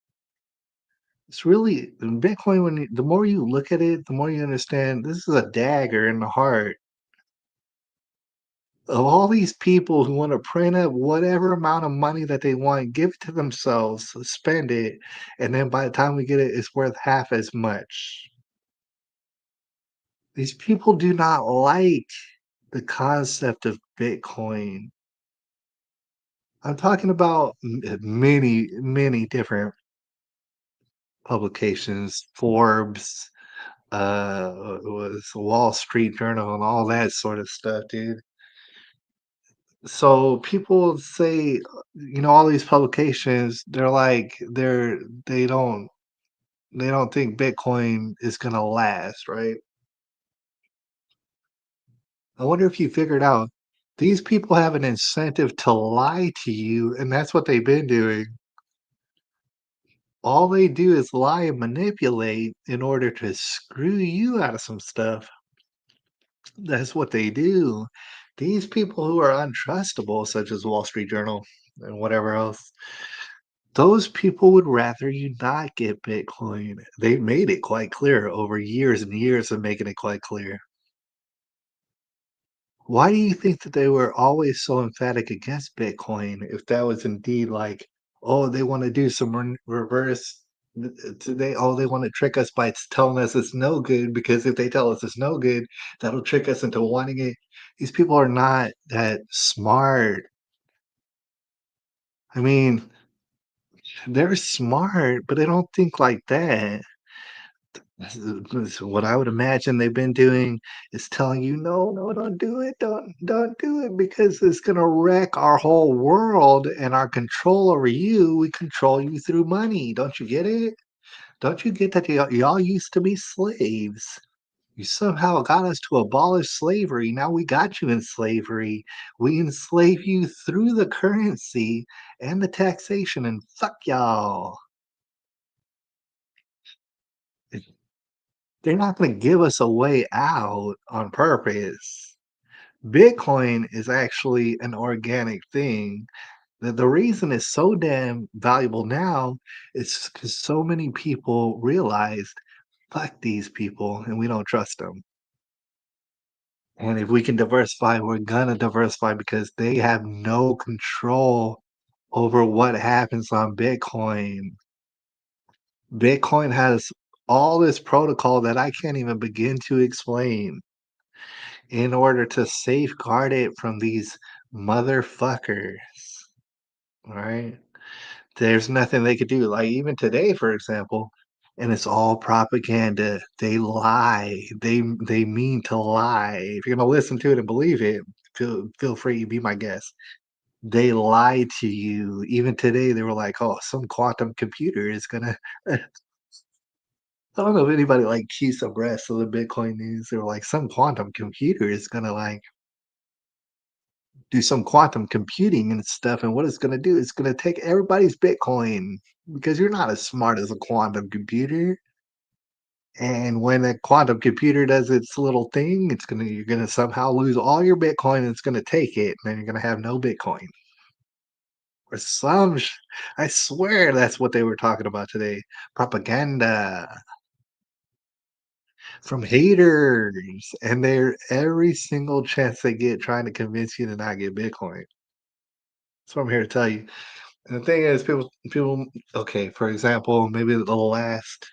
It's really Bitcoin. The more you look at it, the more you understand this is a dagger in the heart of all these people who want to print up whatever amount of money that they want, give it to themselves, spend it, and then by the time we get it, it's worth half as much. These people do not like the concept of Bitcoin. I'm talking about many, many different publications, Forbes, was Wall Street Journal, and all that sort of stuff, dude. So people say, all these publications, they're like, they don't think Bitcoin is gonna last, right? I wonder if you figured out these people have an incentive to lie to you, and that's what they've been doing. All they do is lie and manipulate in order to screw you out of some stuff. That's what they do. These people who are untrustable, such as Wall Street Journal and whatever else, those people would rather you not get Bitcoin. They made it quite clear over years and years of making it quite clear. Why do you think that they were always so emphatic against Bitcoin if that was indeed like, oh, they want to do some reverse today, oh, they want to trick us by telling us it's no good because if they tell us it's no good, that'll trick us into wanting it. These people are not that smart. I mean, they're smart, but they don't think like that. What I would imagine they've been doing is telling you, "No, no, don't do it. Don't do it because it's gonna wreck our whole world and our control over you. We control you through money. Don't you get it? Don't you get that y'all used to be slaves? You somehow got us to abolish slavery. Now we got you in slavery. We enslave you through the currency and the taxation, and fuck y'all." They're not gonna give us a way out on purpose. Bitcoin is actually an organic thing. The reason it's so damn valuable now is because so many people realized, "Fuck these people, and we don't trust them." And if we can diversify, we're gonna diversify because they have no control over what happens on Bitcoin. Bitcoin has all this protocol that I can't even begin to explain in order to safeguard it from these motherfuckers, right? There's nothing they could do. Like even today, for example, and it's all propaganda. They lie. They mean to lie. If you're gonna listen to it and believe it, feel free, be my guest. They lie to you. Even today, they were like, "Oh, some quantum computer is gonna." I don't know if anybody like keeps abreast of the Bitcoin news. They were like, "Some quantum computer is gonna like do some quantum computing and stuff, and what it's gonna do, it's gonna take everybody's Bitcoin because you're not as smart as a quantum computer. And when a quantum computer does its little thing, it's gonna you're gonna somehow lose all your Bitcoin and it's gonna take it, and then you're gonna have no Bitcoin." Or I swear that's what they were talking about today. Propaganda from haters, and they're every single chance they get trying to convince you to not get Bitcoin. That's what I'm here to tell you. And the thing is, people okay, for example, maybe the last,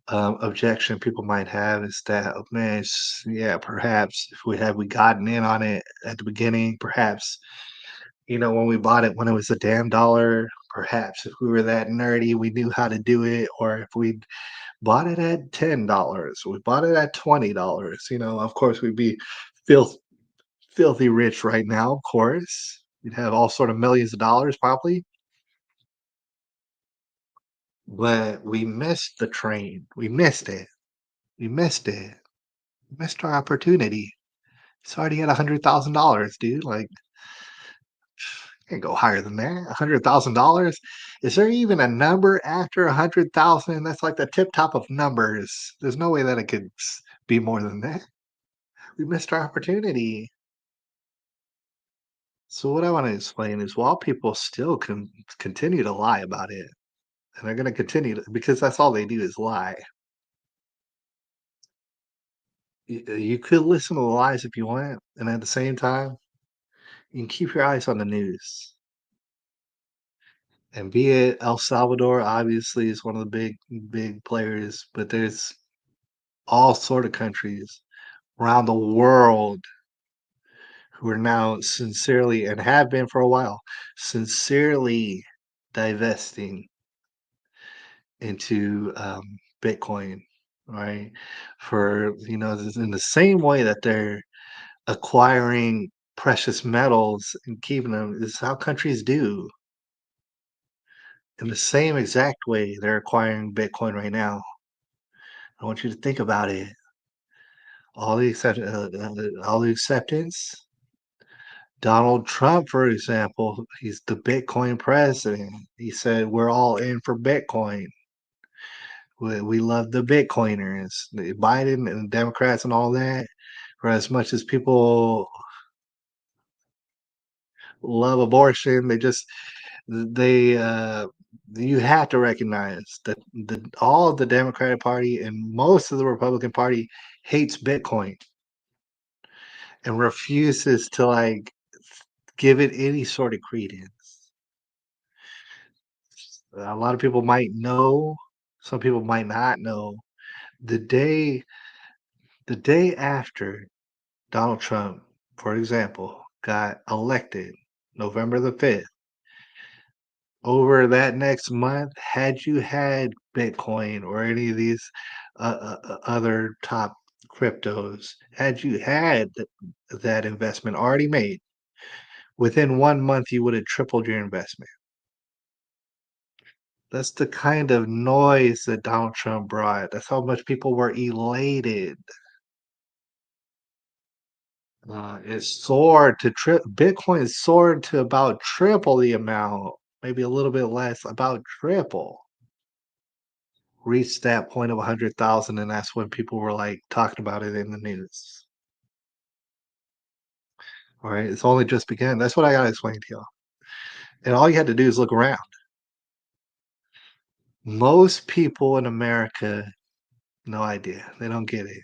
objection people might have is that, "Oh, man, yeah, perhaps if we gotten in on it at the beginning, perhaps, when we bought it when it was a damn dollar, perhaps if we were that nerdy, we knew how to do it, or if we bought it at $10, we bought it at $20, of course, we'd be filth filthy rich right now, of course. We'd have all sort of millions of dollars probably." But we missed the train. We missed it. We missed it. We missed our opportunity. It's already at $100,000, dude. Like, can't go higher than that. $100,000. Is there even a number after 100,000? That's like the tip top of numbers. There's no way that it could be more than that. We missed our opportunity. So what I want to explain is while people still can continue to lie about it, and they're going to continue to, because that's all they do is lie. You could listen to the lies if you want, and at the same time, you can keep your eyes on the news. And be it El Salvador, obviously, is one of the big players, but there's all sort of countries around the world who are now sincerely and have been for a while, sincerely divesting into Bitcoin, right? For in the same way that they're acquiring precious metals and keeping them is how countries do. In the same exact way they're acquiring Bitcoin right now. I want you to think about it. all the acceptance. Donald Trump, for example, he's the Bitcoin president. He said, "We're all in for Bitcoin. We love the Bitcoiners." Biden and Democrats and all that, for as much as people love abortion, they you have to recognize that all of the Democratic Party and most of the Republican Party hates Bitcoin and refuses to like give it any sort of credence. A lot of people might know, some people might not know. The day the day after Donald Trump, for example, got elected, November the 5th, over that next month, had you had Bitcoin or any of these other top cryptos, had you had that investment already made, within 1 month, you would have tripled your investment. That's the kind of noise that Donald Trump brought. That's how much people were elated. It soared to Bitcoin soared to about triple the amount, maybe a little bit less, about triple. Reached that point of 100,000, and that's when people were, like, talking about it in the news. Alright? It's only just begun. That's what I gotta explain to y'all. And all you had to do is look around. Most people in America, no idea. They don't get it.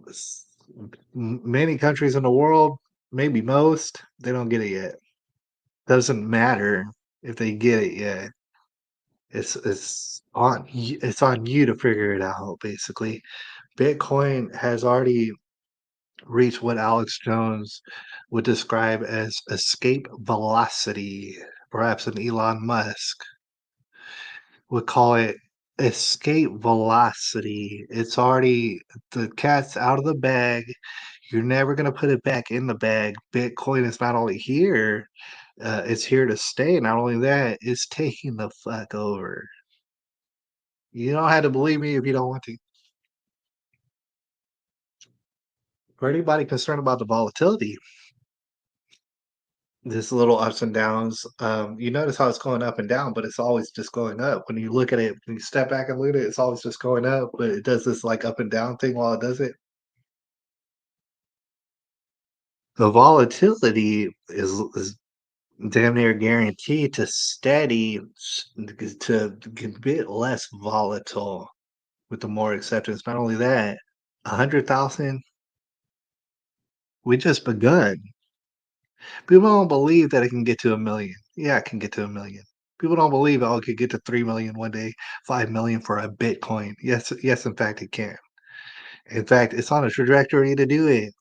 S Many countries in the world, maybe most, they don't get it yet. Doesn't matter if they get it yet. It's on you to figure it out, basically. Bitcoin has already reached what Alex Jones would describe as escape velocity. Perhaps an Elon Musk would call it escape velocity. It's already the cat's out of the bag. You're never gonna put it back in the bag. Bitcoin is not only here, it's here to stay. Not only that, it's taking the fuck over. You don't have to believe me if you don't want to. For anybody concerned about the volatility, this little ups and downs, you notice how it's going up and down, but it's always just going up. When you look at it, when you step back and look at it, it's always just going up, but it does this like up and down thing while it does it. The volatility is damn near guaranteed to to get a bit less volatile with the more acceptance. Not only that, 100,000, we just begun. People don't believe that it can get to 1,000,000. Yeah, it can get to 1,000,000. People don't believe, oh, it could get to 3,000,000 one day, 5,000,000 for a Bitcoin. Yes, in fact, it can. In fact, it's on a trajectory to do it.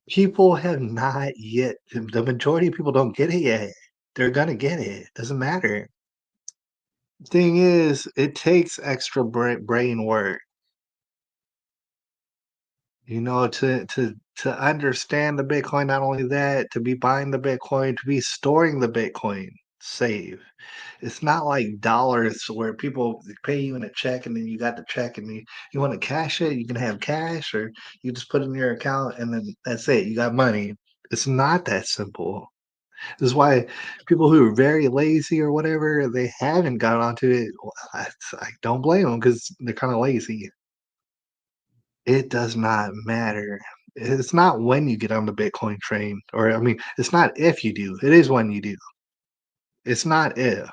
People have not yet the majority of people don't get it yet. They're gonna get it. Doesn't matter. Thing is, it takes extra brain work. You know, to understand the Bitcoin, not only that, to be buying the Bitcoin, to be storing the Bitcoin safe. It's not like dollars where people pay you in a check and then you got the check and you want to cash it, you can have cash or you just put it in your account and then that's it. You got money. It's not that simple. This is why people who are very lazy or whatever, they haven't got onto it. Well, I don't blame them because they're kind of lazy. It does not matter. It's not when you get on the Bitcoin train, or I mean, it's not if you do. It is when you do. It's not if.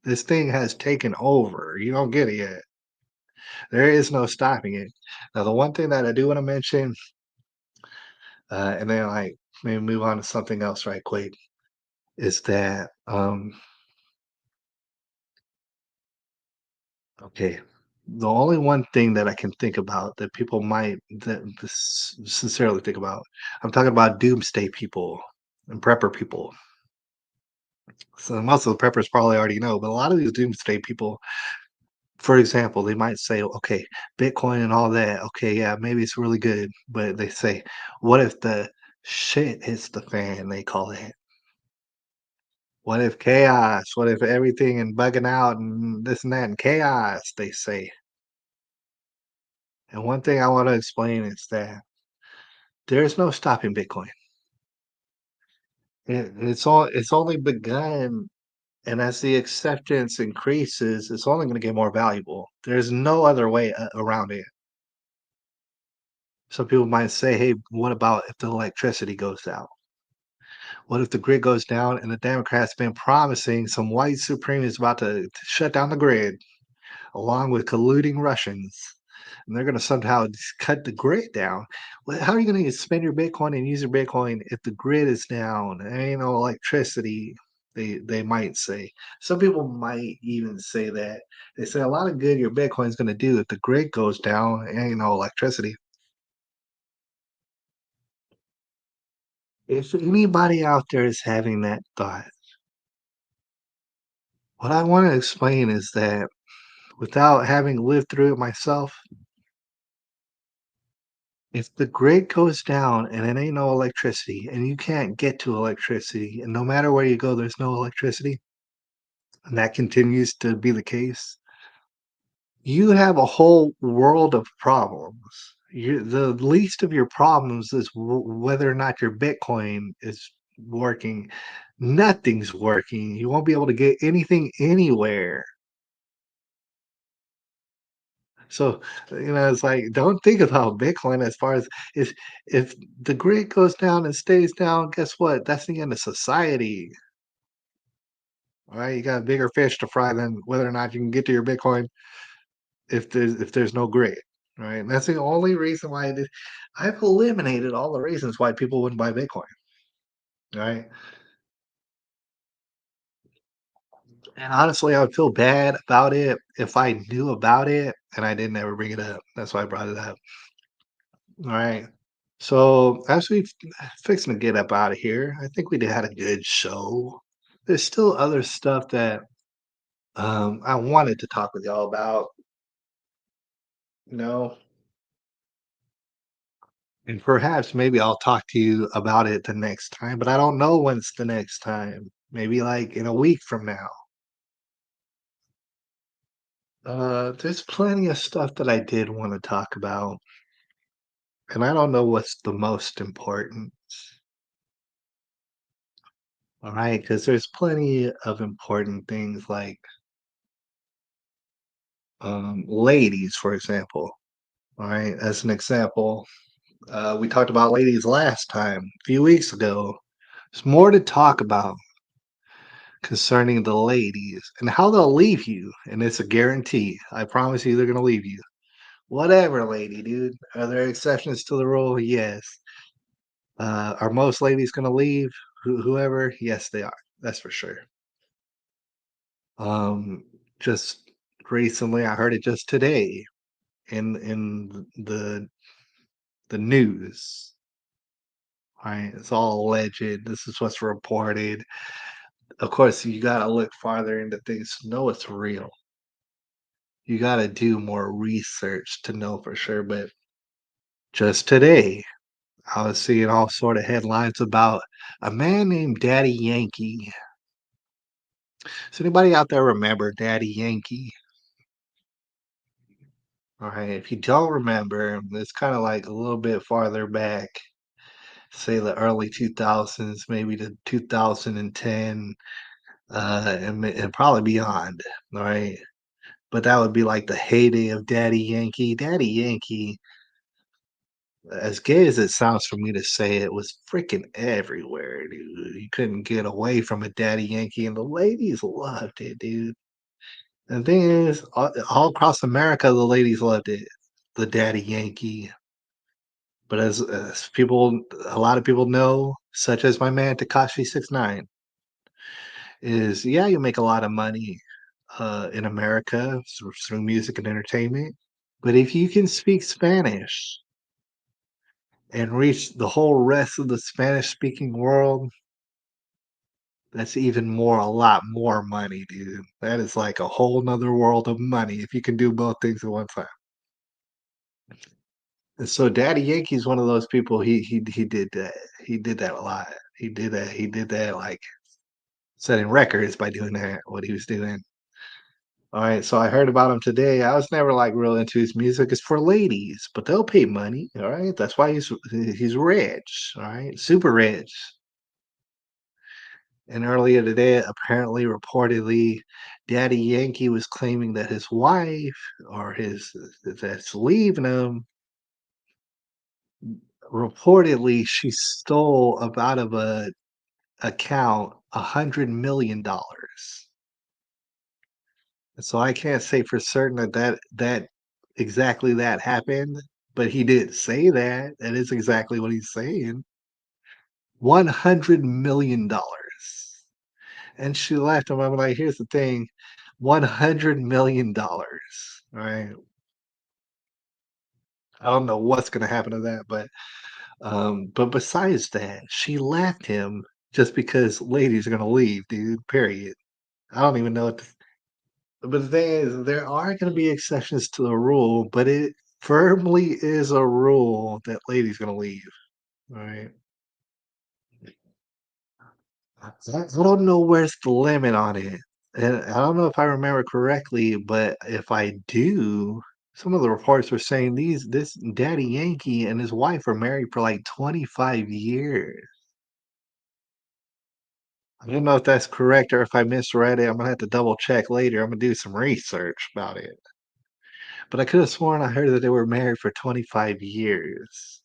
This thing has taken over. You don't get it yet. There is no stopping it. Now, the one thing that I do want to mention, and then like maybe move on to something else right quick, is that okay. The only one thing that I can think about that people might sincerely think about, I'm talking about doomsday people and prepper people. So most of the preppers probably already know, but a lot of these doomsday people, for example, they might say, okay, Bitcoin and all that, okay, yeah, maybe it's really good. But they say, what if the shit hits the fan, they call it? What if chaos? What if everything and bugging out and this and that and chaos, they say. And one thing I want to explain is that there's no stopping Bitcoin. It's only begun, and as the acceptance increases, it's only going to get more valuable. There's no other way around it. Some people might say, "Hey, what about if the electricity goes down? What if the grid goes down and the Democrats been promising some white supremacy about to shut down the grid along with colluding Russians, and they're going to somehow just cut the grid down? Well, how are you going to spend your Bitcoin and use your Bitcoin if the grid is down? There ain't no electricity." They might say. Some people might even say that. They say a lot of good your Bitcoin's going to do if the grid goes down. Ain't no electricity. If anybody out there is having that thought, what I want to explain is that without having lived through it myself, if the grid goes down and it ain't no electricity and you can't get to electricity, and no matter where you go, there's no electricity, and that continues to be the case, you have a whole world of problems. The least of your problems is whether or not your Bitcoin is working. Nothing's working. You won't be able to get anything anywhere. So, it's like, don't think about Bitcoin as far as if the grid goes down and stays down, guess what? That's the end of society. All right. You got bigger fish to fry than whether or not you can get to your Bitcoin if there's no grid. Right. And that's the only reason why I've eliminated all the reasons why people wouldn't buy Bitcoin. Right. And honestly, I would feel bad about it if I knew about it and I didn't ever bring it up. That's why I brought it up. All right. So as we fixing to get up out of here, I think we did had a good show. There's still other stuff that I wanted to talk with y'all about, you know, and perhaps maybe I'll talk to you about it the next time, but I don't know when's the next time. Maybe like in a week from now. There's plenty of stuff that I did want to talk about, and I don't know what's the most important. All right, because there's plenty of important things like ladies, for example. All right, as an example, we talked about ladies last time, a few weeks ago. There's more to talk about concerning the ladies and how they'll leave you, and it's a guarantee. I promise you, they're gonna leave you. Whatever, lady, dude. Are there exceptions to the rule? Yes. Are most ladies gonna leave? Whoever? Yes, they are. That's for sure. Um, just recently, I heard it just today in the news. Right? It's all alleged. This is what's reported. Of course, you gotta look farther into things to know it's real. You gotta do more research to know for sure. But just today, I was seeing all sort of headlines about a man named Daddy Yankee. Does anybody out there remember Daddy Yankee? All right, if you don't remember, it's kind of like a little bit farther back, say the early 2000s, maybe the 2010, and probably beyond. All right. But that would be like the heyday of Daddy Yankee. Daddy Yankee, as gay as it sounds for me to say it, was freaking everywhere, dude. You couldn't get away from a Daddy Yankee, and the ladies loved it, dude. And the thing is, all across America, the ladies loved it, the Daddy Yankee. But as people, a lot of people know, such as my man Takashi 69, is yeah, you make a lot of money in America through music and entertainment. But if you can speak Spanish and reach the whole rest of the Spanish speaking world, that's even more, a lot more money, dude. That is like a whole nother world of money if you can do both things at one time. And so Daddy Yankee's one of those people. He did that. He did that a lot. He did that. He did that like setting records by doing that. What he was doing. Alright, so I heard about him today. I was never, like, real into his music. It's for ladies, but they'll pay money, alright? That's why he's rich, alright? Super rich. And earlier today, apparently, reportedly, Daddy Yankee was claiming that his wife or his that's leaving him, reportedly, she stole up out of a account $100 million. So I can't say for certain that exactly that happened, but he did say that. That is exactly what he's saying. $100 million. And she left him. I'm like, here's the thing, $100 million. Right? I don't know what's gonna happen to that, but besides that, she left him just because ladies are gonna leave, dude. Period. I don't even know what to. But the thing is, there are gonna be exceptions to the rule, but it firmly is a rule that ladies gonna leave, right? I don't know where's the limit on it, and I don't know if I remember correctly, but if I do, some of the reports were saying this Daddy Yankee and his wife are married for, like, 25 years. I don't know if that's correct or if I misread it. I'm gonna have to double check later. I'm gonna do some research about it. But I could have sworn I heard that they were married for 25 years.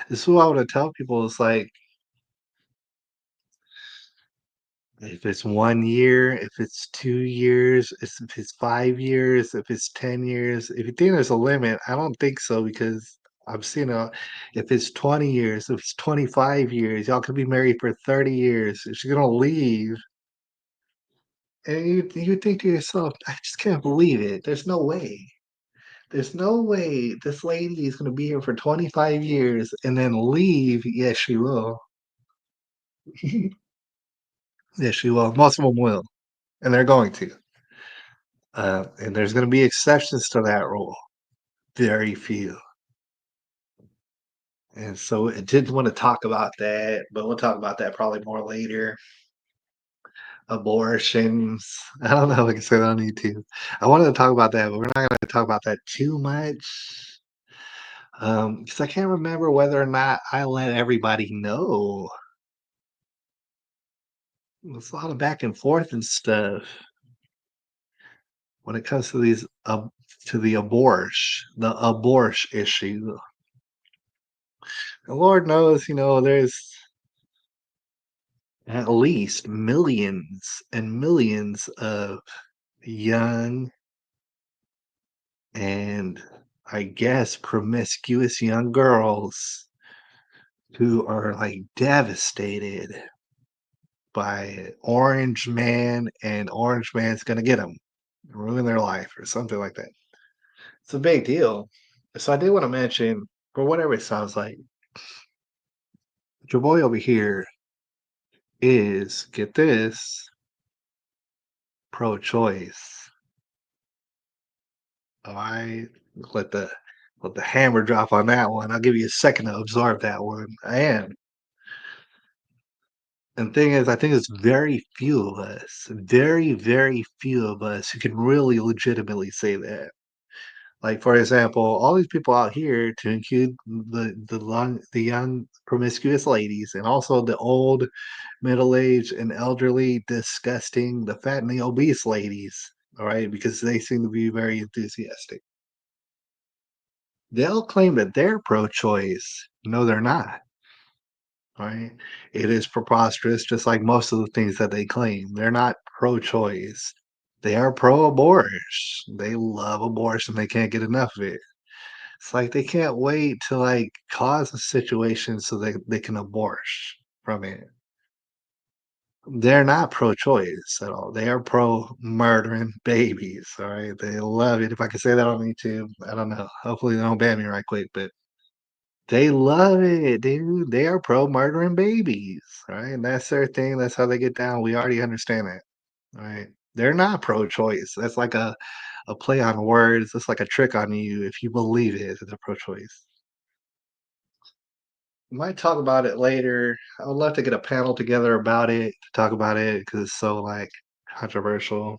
This is what I wanna tell people is, like, if it's 1 year, if it's 2 years, if it's 5 years, if it's 10 years, if you think there's a limit, I don't think so because I've seen if it's 20 years, if it's 25 years, y'all could be married for 30 years. If she's gonna leave, and you think to yourself, "I just can't believe it. There's no way. There's no way this lady is gonna be here for 25 years and then leave." Yes, she will. Yes, she will. Most of them will, and they're going to. And there's gonna be exceptions to that rule, very few. And so I didn't wanna talk about that, but we'll talk about that probably more later. Abortions. I don't know if I can say that on YouTube. I wanted to talk about that, but we're not gonna talk about that too much. Because I can't remember whether or not I let everybody know. There's a lot of back and forth and stuff when it comes to these, to the abortion issue. And Lord knows, there's at least millions and millions of young and, I guess, promiscuous young girls who are, like, devastated by Orange Man, and Orange Man's gonna get them, ruin their life or something like that. It's a big deal. So I did wanna mention, for whatever it sounds like, your boy over here is, get this, pro-choice. I let the let the hammer drop on that one. I'll give you a second to absorb that one. I am. And thing is, I think it's very few of us, very, very few of us who can really legitimately say that. Like, for example, all these people out here, to include the young promiscuous ladies, and also the old, middle-aged, and elderly, disgusting, the fat and the obese ladies, all right, because they seem to be very enthusiastic. They'll claim that they're pro-choice. No, they're not, right? It is preposterous, just like most of the things that they claim. They're not pro-choice. They are pro-abortion. They love abortion. They can't get enough of it. It's like they can't wait to, like, cause a situation so they can abort from it. They're not pro-choice at all. They are pro-murdering babies, alright? They love it. If I can say that on YouTube, I don't know. Hopefully, they don't ban me right quick, but they love it, dude. They are pro murdering babies, right? And that's their thing. That's how they get down. We already understand that, right? They're not pro-choice. That's like a play on words. It's like a trick on you if you believe it that they're pro-choice. We might talk about it later. I would love to get a panel together about it to talk about it because it's so like controversial.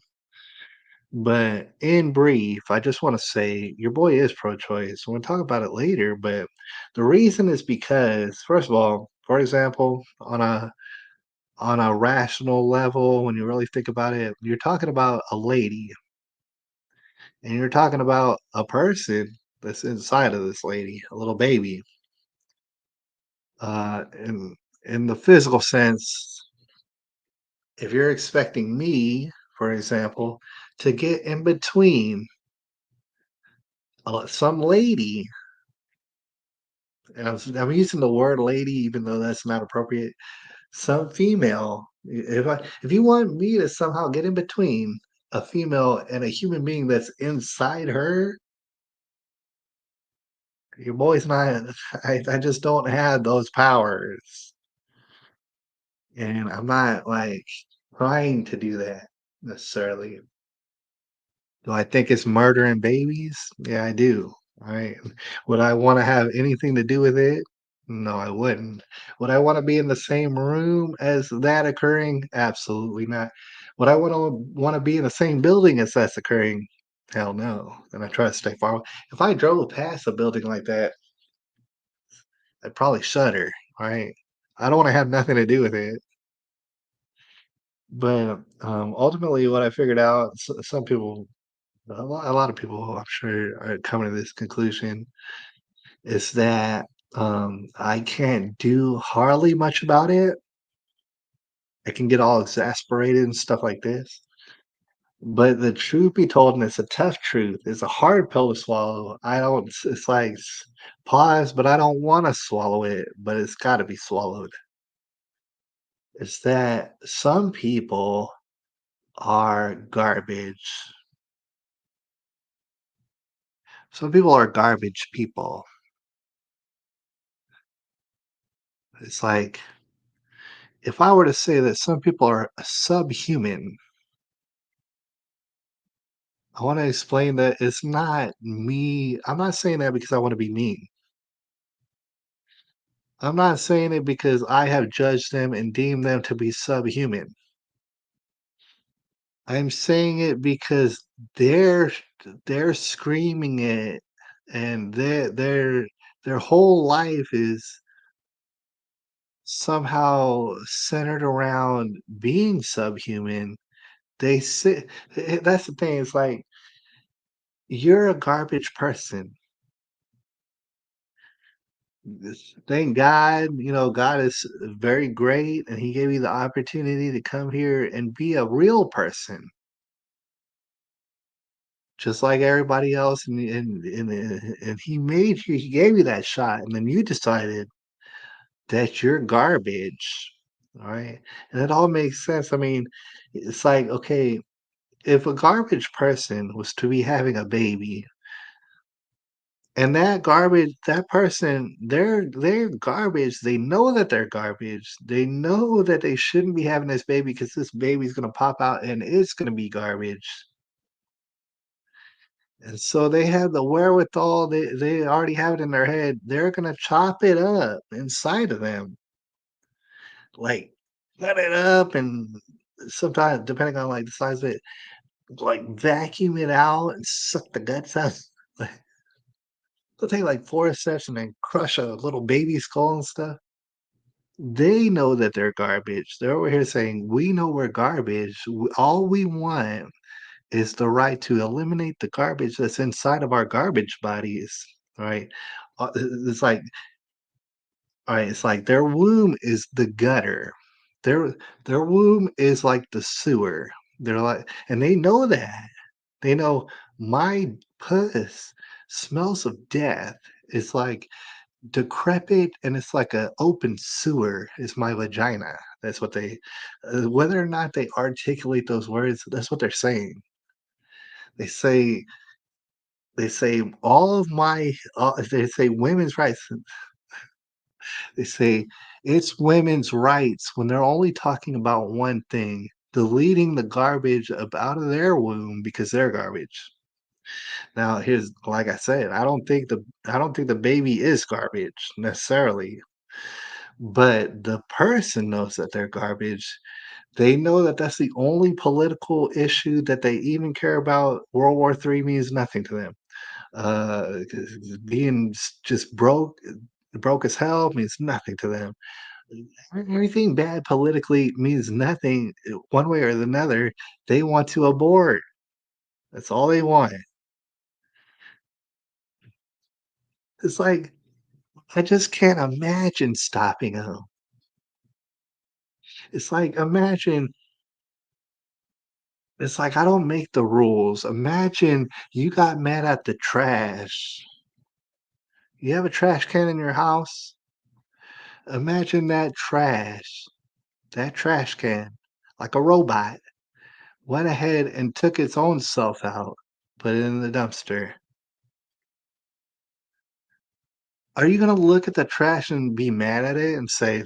But in brief, I just want to say your boy is pro-choice. We'll talk about it later, but the reason is because, first of all, for example, on a rational level, when you really think about it, you're talking about a lady and you're talking about a person that's inside of this lady, a little baby. In the physical sense, if you're expecting me, for example, to get in between some lady, and I'm using the word lady even though that's not appropriate, some female. If you want me to somehow get in between a female and a human being that's inside her, your boy's not. I just don't have those powers, and I'm not like trying to do that necessarily. Do I think it's murdering babies? Yeah, I do. Right? Would I want to have anything to do with it? No, I wouldn't. Would I want to be in the same room as that occurring? Absolutely not. Would I want to be in the same building as that's occurring? Hell no. Then I try to stay far away. If I drove past a building like that, I'd probably shudder. Right? I don't want to have nothing to do with it. But ultimately, what I figured out, some people, a lot of people, I'm sure, are coming to this conclusion is that I can't do hardly much about it. I can get all exasperated and stuff like this. But the truth be told, and it's a tough truth, it's a hard pill to swallow. I don't, it's like pause, but I don't want to swallow it, but it's got to be swallowed. It's that some people are garbage. Some people are garbage people. It's like if I were to say that some people are subhuman, I want to explain that it's not me. I'm not saying that because I want to be mean. I'm not saying it because I have judged them and deemed them to be subhuman. I'm saying it because they're they're screaming it and their whole life is somehow centered around being subhuman. They sit that's the thing, it's like you're a garbage person. Thank God, God is very great and he gave you the opportunity to come here and be a real person, just like everybody else. And he made you, he gave you that shot. And then you decided that you're garbage. All right. And it all makes sense. I mean, it's like, okay, if a garbage person was to be having a baby, and that person, they're garbage. They know that they're garbage. They know that they shouldn't be having this baby because this baby's gonna pop out and it's gonna be garbage. And so they have the wherewithal, they already have it in their head. They're gonna chop it up inside of them, like cut it up and sometimes depending on like the size of it, like vacuum it out and suck the guts out. Like, they'll take like forceps and then crush a little baby skull and stuff. They know that they're garbage. They're over here saying, "We know we're garbage. All we want is the right to eliminate the garbage that's inside of our garbage bodies." Right? It's like, all right, it's like their womb is the gutter. Their their womb is like the sewer. They're like, and they know that. They know my puss smells of death. It's like decrepit and it's like a open sewer is my vagina. That's what they whether or not they articulate those words, that's what they're saying. They say all of my they say women's rights. They say it's women's rights when they're only talking about one thing, deleting the garbage up out of their womb because they're garbage. Now, here's like I said, I don't think the baby is garbage necessarily. but the person knows that they're garbage. They know that that's the only political issue that they even care about. World War III means nothing to them. 'Cause being just broke as hell means nothing to them. Everything bad politically means nothing, one way or another. They want to abort. That's all they want. It's like, I just can't imagine stopping them. It's like, imagine it's like, I don't make the rules. Imagine you got mad at the trash. You have a trash can in your house? Imagine that trash can, like a robot, went ahead and took its own self out, put it in the dumpster. Are you gonna look at the trash and be mad at it and say,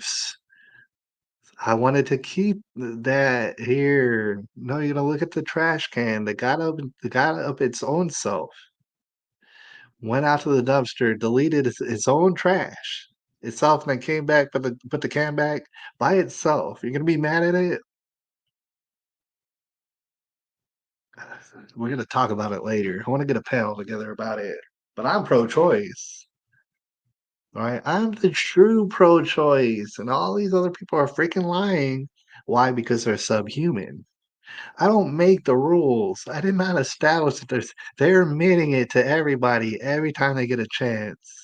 I wanted to keep that here. No, you're gonna look at the trash can that got up its own self, went out to the dumpster, deleted its own trash itself, and then came back, put the can back by itself. You're gonna be mad at it? We're gonna talk about it later. I wanna get a panel together about it. But I'm pro-choice, right? I'm the true pro-choice, and all these other people are freaking lying. Why? Because they're subhuman. I don't make the rules. I did not establish that they're admitting it to everybody every time they get a chance.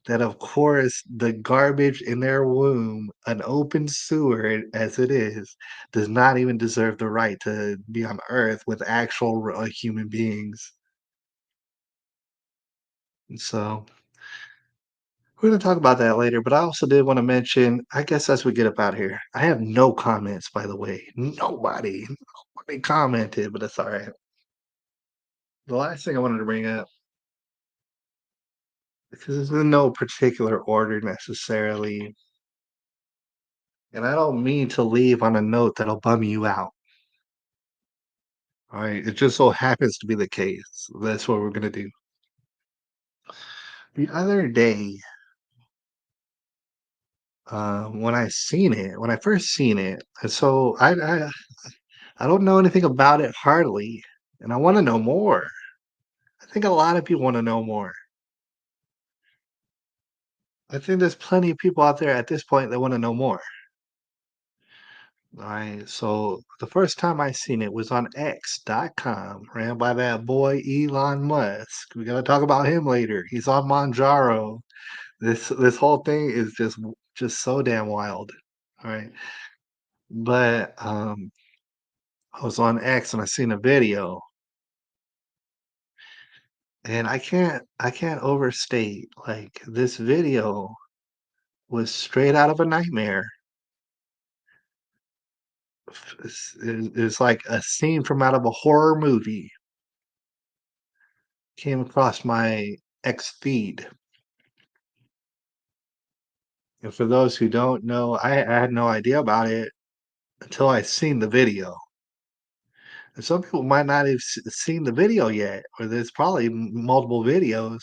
That of course the garbage in their womb, an open sewer as it is, does not even deserve the right to be on Earth with actual human beings. And so we're gonna talk about that later, but I also did want to mention, I guess as we get up out of here, I have no comments, by the way. Nobody commented, but it's all right. The last thing I wanted to bring up, because it's in no particular order necessarily, and I don't mean to leave on a note that'll bum you out. All right, it just so happens to be the case. That's what we're gonna do. The other day, when I first seen it, and so I don't know anything about it hardly, and I want to know more. I think a lot of people want to know more. I think there's plenty of people out there at this point that want to know more. All right, so the first time I seen it was on X.com, ran by that boy Elon Musk. We gotta talk about him later. He's on Monjaro. This whole thing is just so damn wild. All right, but I was on X and I seen a video, and I can't overstate, like, this video was straight out of a nightmare. It's like a scene from out of a horror movie came across my X feed. And for those who don't know, I had no idea about it until I seen the video. And some people might not have seen the video yet, or there's probably multiple videos.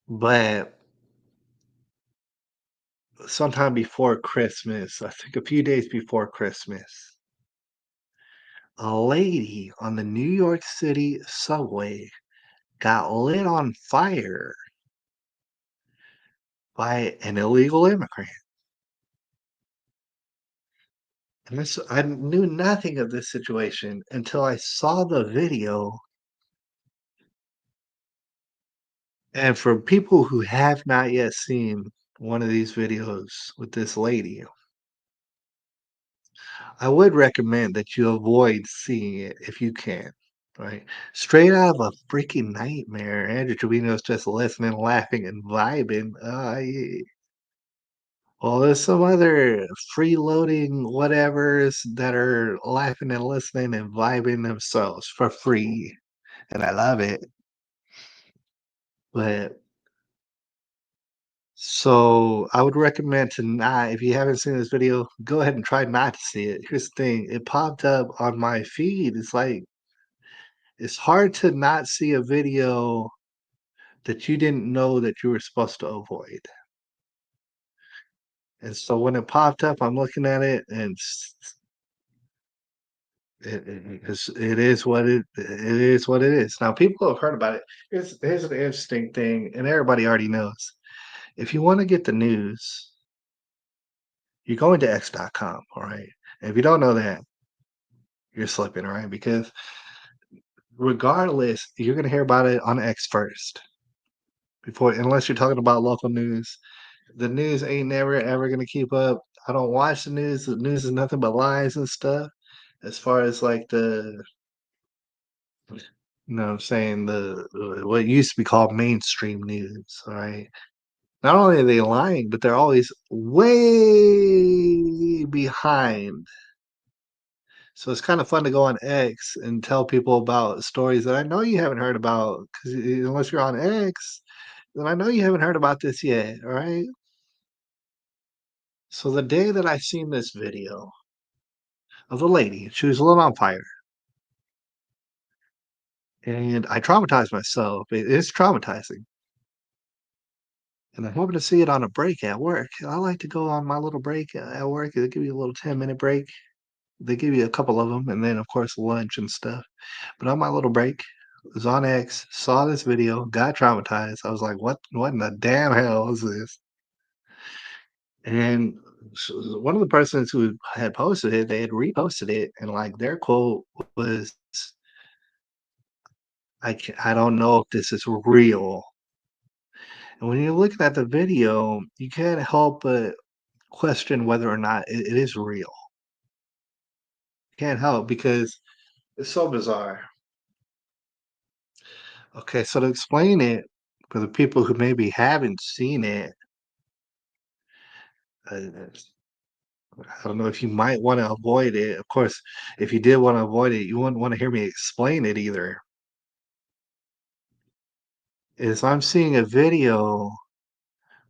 But sometime before Christmas, I think a few days before Christmas, a lady on the New York City subway got lit on fire by an illegal immigrant. And I knew nothing of this situation until I saw the video. And for people who have not yet seen one of these videos with this lady, I would recommend that you avoid seeing it if you can. Right? Straight out of a freaking nightmare. Andrew Trevino's just listening, laughing, and vibing. Well, there's some other freeloading whatevers that are laughing and listening and vibing themselves for free. And I love it. But so I would recommend to not, if you haven't seen this video, go ahead and try not to see it. Here's the thing, it popped up on my feed. It's like it's hard to not see a video that you didn't know that you were supposed to avoid. And so when it popped up, I'm looking at it and it is what it is what it is. Now people have heard about it. Here's an interesting thing, and everybody already knows. If you want to get the news, you go into X.com, all right? And if you don't know that, you're slipping, all right? Because regardless, you're gonna hear about it on X first before, unless you're talking about local news. The news ain't never ever gonna keep up. I don't watch the news. The news is nothing but lies and stuff. As far as like what I'm saying, what used to be called mainstream news, all right? Not only are they lying, but they're always way behind. So it's kind of fun to go on X and tell people about stories that I know you haven't heard about, because unless you're on X, then I know you haven't heard about this yet, all right? So the day that I seen this video of the lady, she was lit on fire, and I traumatized myself. It is traumatizing. And I happened to see it on a break at work. I like to go on my little break at work. They give you a little 10-minute break. They give you a couple of them, and then, of course, lunch and stuff. But on my little break, was on X, saw this video, got traumatized. I was like, what in the damn hell is this? And one of the persons who had posted it, they had reposted it, and like their quote was, I don't know if this is real. And when you're looking at the video, you can't help but question whether or not it is real. Can't help because it's so bizarre. Okay, so to explain it for the people who maybe haven't seen it, uh, I don't know if you might want to avoid it. Of course, if you did want to avoid it, you wouldn't want to hear me explain it either. Is I'm seeing a video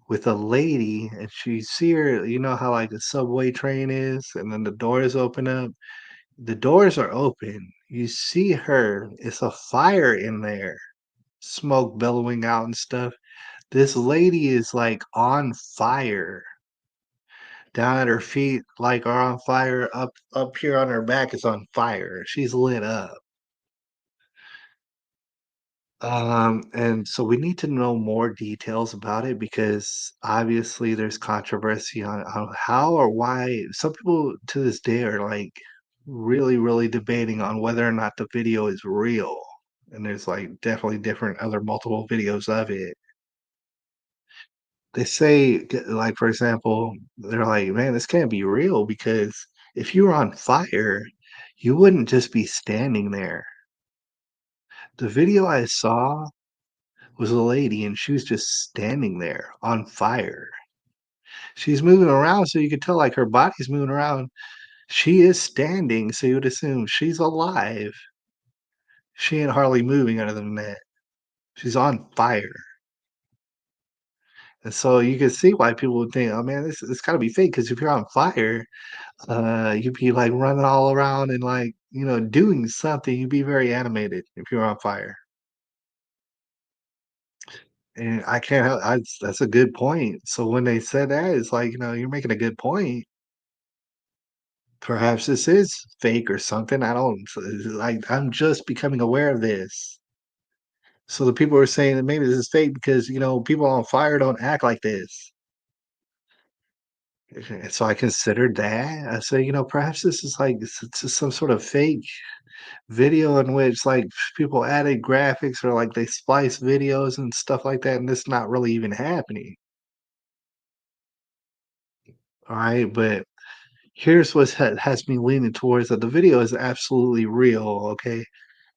with a lady and she see her, you know how like a subway train is, and then the doors open up. The doors are open. You see her. It's a fire in there, smoke billowing out and stuff. This lady is like on fire. Down at her feet, like, are on fire. Up here on her back is on fire. She's lit up. And so we need to know more details about it because obviously there's controversy on how or why some people to this day are like really, really debating on whether or not the video is real. And there's like definitely different other multiple videos of it. They say, like, for example, they're like, man, this can't be real because if you were on fire, you wouldn't just be standing there. The video I saw was a lady and she was just standing there on fire. She's moving around, so you could tell like her body's moving around. She is standing, so you would assume she's alive. She ain't hardly moving other than that. She's on fire. And so you can see why people would think, oh man, this gotta be fake. Because if you're on fire, you'd be like running all around and like, doing something. You'd be very animated if you're on fire. And I can't help that's a good point. So when they said that, it's like, you're making a good point. Perhaps this is fake or something. I don't like I'm just becoming aware of this. So the people are saying that maybe this is fake because, people on fire don't act like this. And so I considered that. I said, perhaps this is like it's just some sort of fake video in which like people added graphics or like they splice videos and stuff like that, and it's not really even happening. All right, but here's what has me leaning towards that the video is absolutely real. Okay,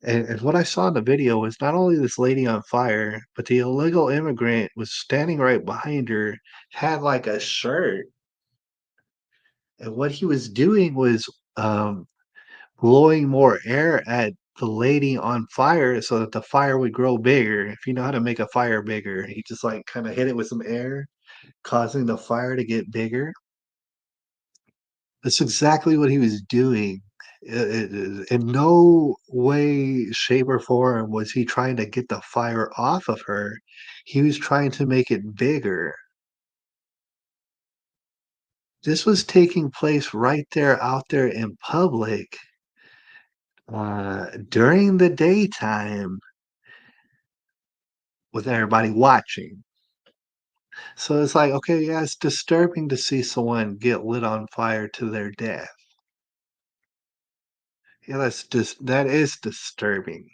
and what I saw in the video was not only this lady on fire, but the illegal immigrant was standing right behind her, had like a shirt, and what he was doing was um, blowing more air at the lady on fire so that the fire would grow bigger. If you know how to make a fire bigger, he just like kind of hit it with some air, causing the fire to get bigger. That's exactly what he was doing. In no way, shape, or form was he trying to get the fire off of her. He was trying to make it bigger. This was taking place right there out there in public, during the daytime with everybody watching. So it's like, okay, yeah, it's disturbing to see someone get lit on fire to their death. Yeah, that is disturbing.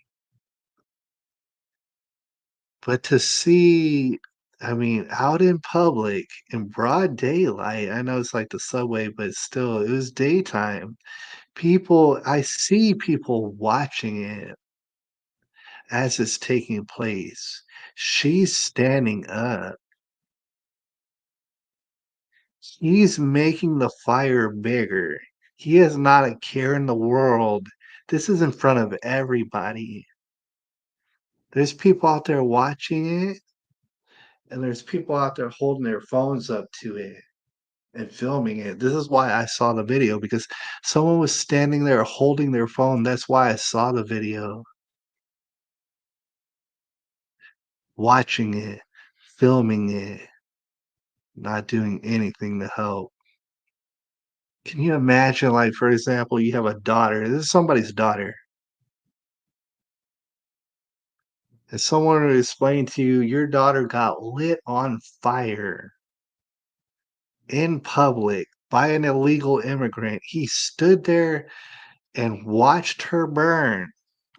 But to see, I mean, out in public in broad daylight, I know it's like the subway, but still, it was daytime. I see people watching it as it's taking place. She's standing up. He's making the fire bigger. He has not a care in the world. This is in front of everybody. There's people out there watching it, and there's people out there holding their phones up to it and filming it. This is why I saw the video because someone was standing there holding their phone. That's why I saw the video, watching it, filming it, not doing anything to help. Can you imagine, like, for example, you have a daughter, this is somebody's daughter, and someone would explain to you your daughter got lit on fire in public by an illegal immigrant. He stood there and watched her burn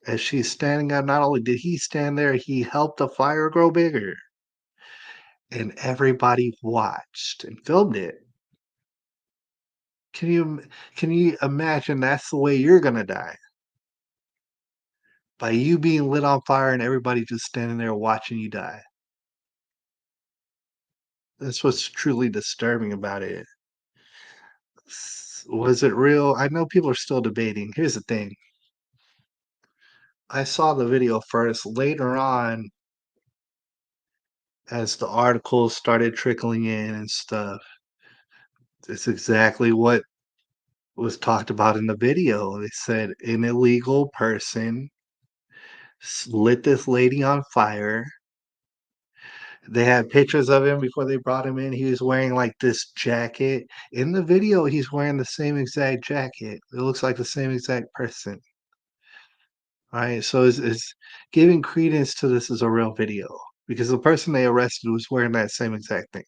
as she's standing up. Not only did he stand there, he helped the fire grow bigger, and everybody watched and filmed it. Can you imagine that's the way you're gonna die? By you being lit on fire and everybody just standing there watching you die. That's what's truly disturbing about it. Was it real? I know people are still debating. Here's the thing. I saw the video first. Later on, as the articles started trickling in and stuff, it's exactly what was talked about in the video. They said an illegal person lit this lady on fire. They had pictures of him before they brought him in. He was wearing like this jacket. In the video, he's wearing the same exact jacket. It looks like the same exact person. Right? So is giving credence to this is a real video because the person they arrested was wearing that same exact thing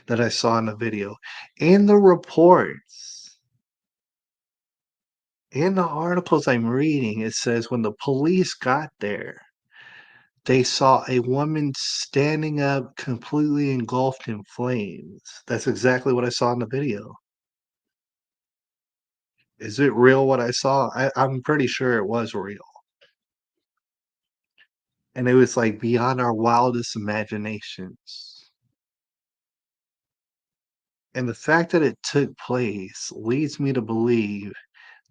that I saw in the video. In the reports, in the articles I'm reading, it says when the police got there, they saw a woman standing up completely engulfed in flames. That's exactly what I saw in the video. Is it real what I saw? I'm pretty sure it was real. And it was like beyond our wildest imaginations. And the fact that it took place leads me to believe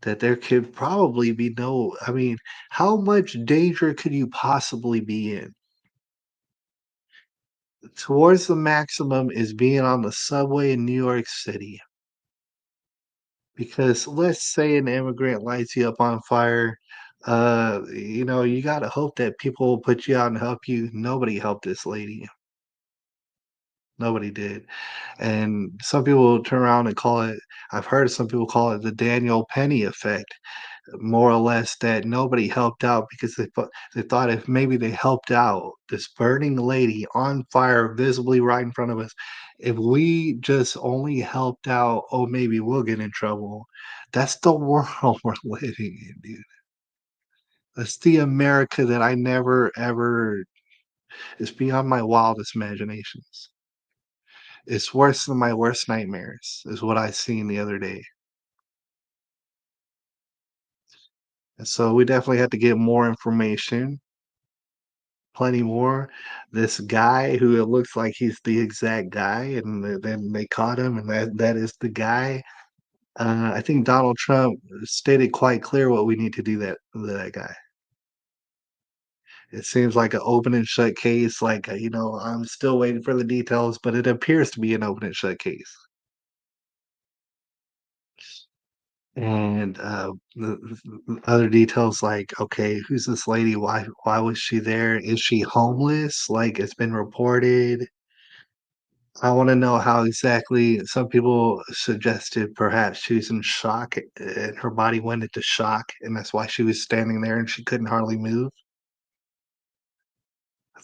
that there could probably be no, I mean, how much danger could you possibly be in? Towards the maximum is being on the subway in New York City. Because let's say an immigrant lights you up on fire, you gotta hope that people will put you out and help you. Nobody helped this lady. Nobody did. And some people turn around and call it, I've heard some people call it the Daniel Penny effect, more or less that nobody helped out because they thought if maybe they helped out this burning lady on fire visibly right in front of us, if we just only helped out, oh, maybe we'll get in trouble. That's the world we're living in, dude. That's the America that I never ever, it's beyond my wildest imaginations. It's worse than my worst nightmares, is what I seen the other day. And so we definitely had to get more information, plenty more. This guy who it looks like he's the exact guy, and then they caught him, and that is the guy. I think Donald Trump stated quite clear what we need to do to that guy. It seems like an open and shut case. Like I'm still waiting for the details, but it appears to be an open and shut case. And, other details like, okay, who's this lady? Why was she there? Is she homeless? Like it's been reported. I wanna know how exactly some people suggested perhaps she was in shock and her body went into shock, and that's why she was standing there and she couldn't hardly move.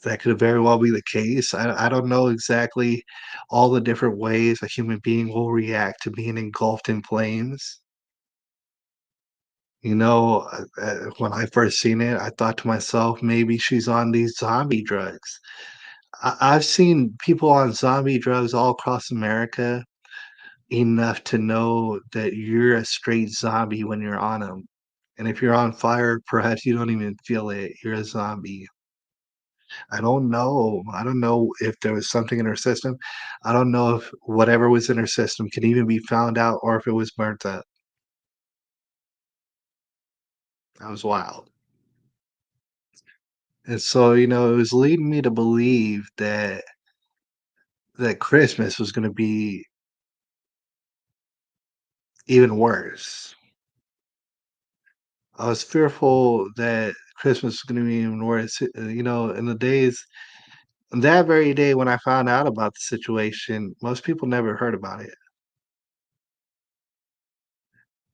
That could very well be the case. I don't know exactly all the different ways a human being will react to being engulfed in flames. When I first seen it, I thought to myself, maybe she's on these zombie drugs. I've seen people on zombie drugs all across America enough to know that you're a straight zombie when you're on them. And if you're on fire, perhaps you don't even feel it. You're a zombie. I don't know. I don't know if there was something in her system. I don't know if whatever was in her system can even be found out or if it was burnt up. That was wild. And so, it was leading me to believe that Christmas was gonna be even worse. I was fearful that Christmas was gonna be even worse, in the days that very day when I found out about the situation, most people never heard about it.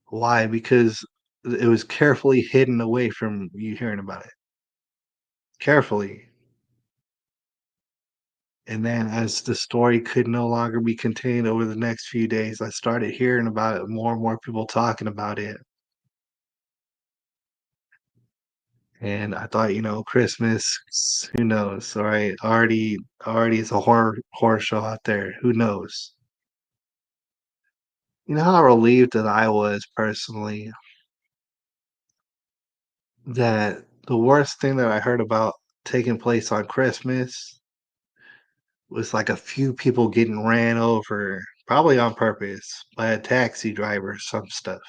Why? Because it was carefully hidden away from you hearing about it. Carefully. And then as the story could no longer be contained over the next few days, I started hearing about it, more and more people talking about it. And I thought, Christmas, who knows, right? Already it's a horror show out there. Who knows? You know how relieved that I was personally that the worst thing that I heard about taking place on Christmas was like a few people getting ran over, probably on purpose, by a taxi driver or some stuff.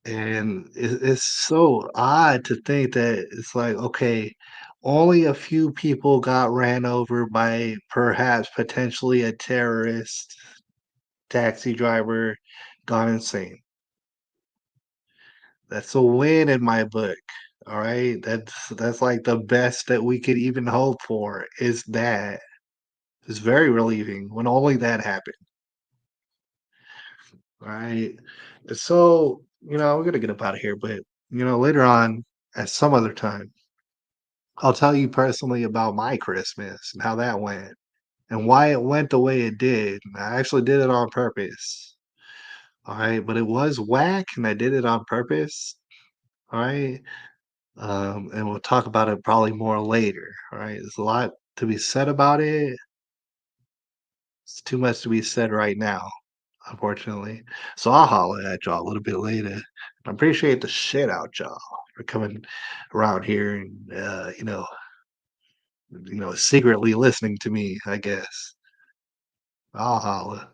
And it's so odd to think that it's like, okay, only a few people got ran over by perhaps potentially a terrorist taxi driver gone insane. That's a win in my book. All right. That's like the best that we could even hope for is that. It's very relieving when only that happened. Right. So, we're gonna get up out of here, but later on, at some other time, I'll tell you personally about my Christmas and how that went and why it went the way it did. I actually did it on purpose. All right, but it was whack and I did it on purpose. All right. And we'll talk about it probably more later. All right. There's a lot to be said about it. It's too much to be said right now, unfortunately. So I'll holler at y'all a little bit later. I appreciate the shit out y'all for coming around here and secretly listening to me, I guess. I'll holla.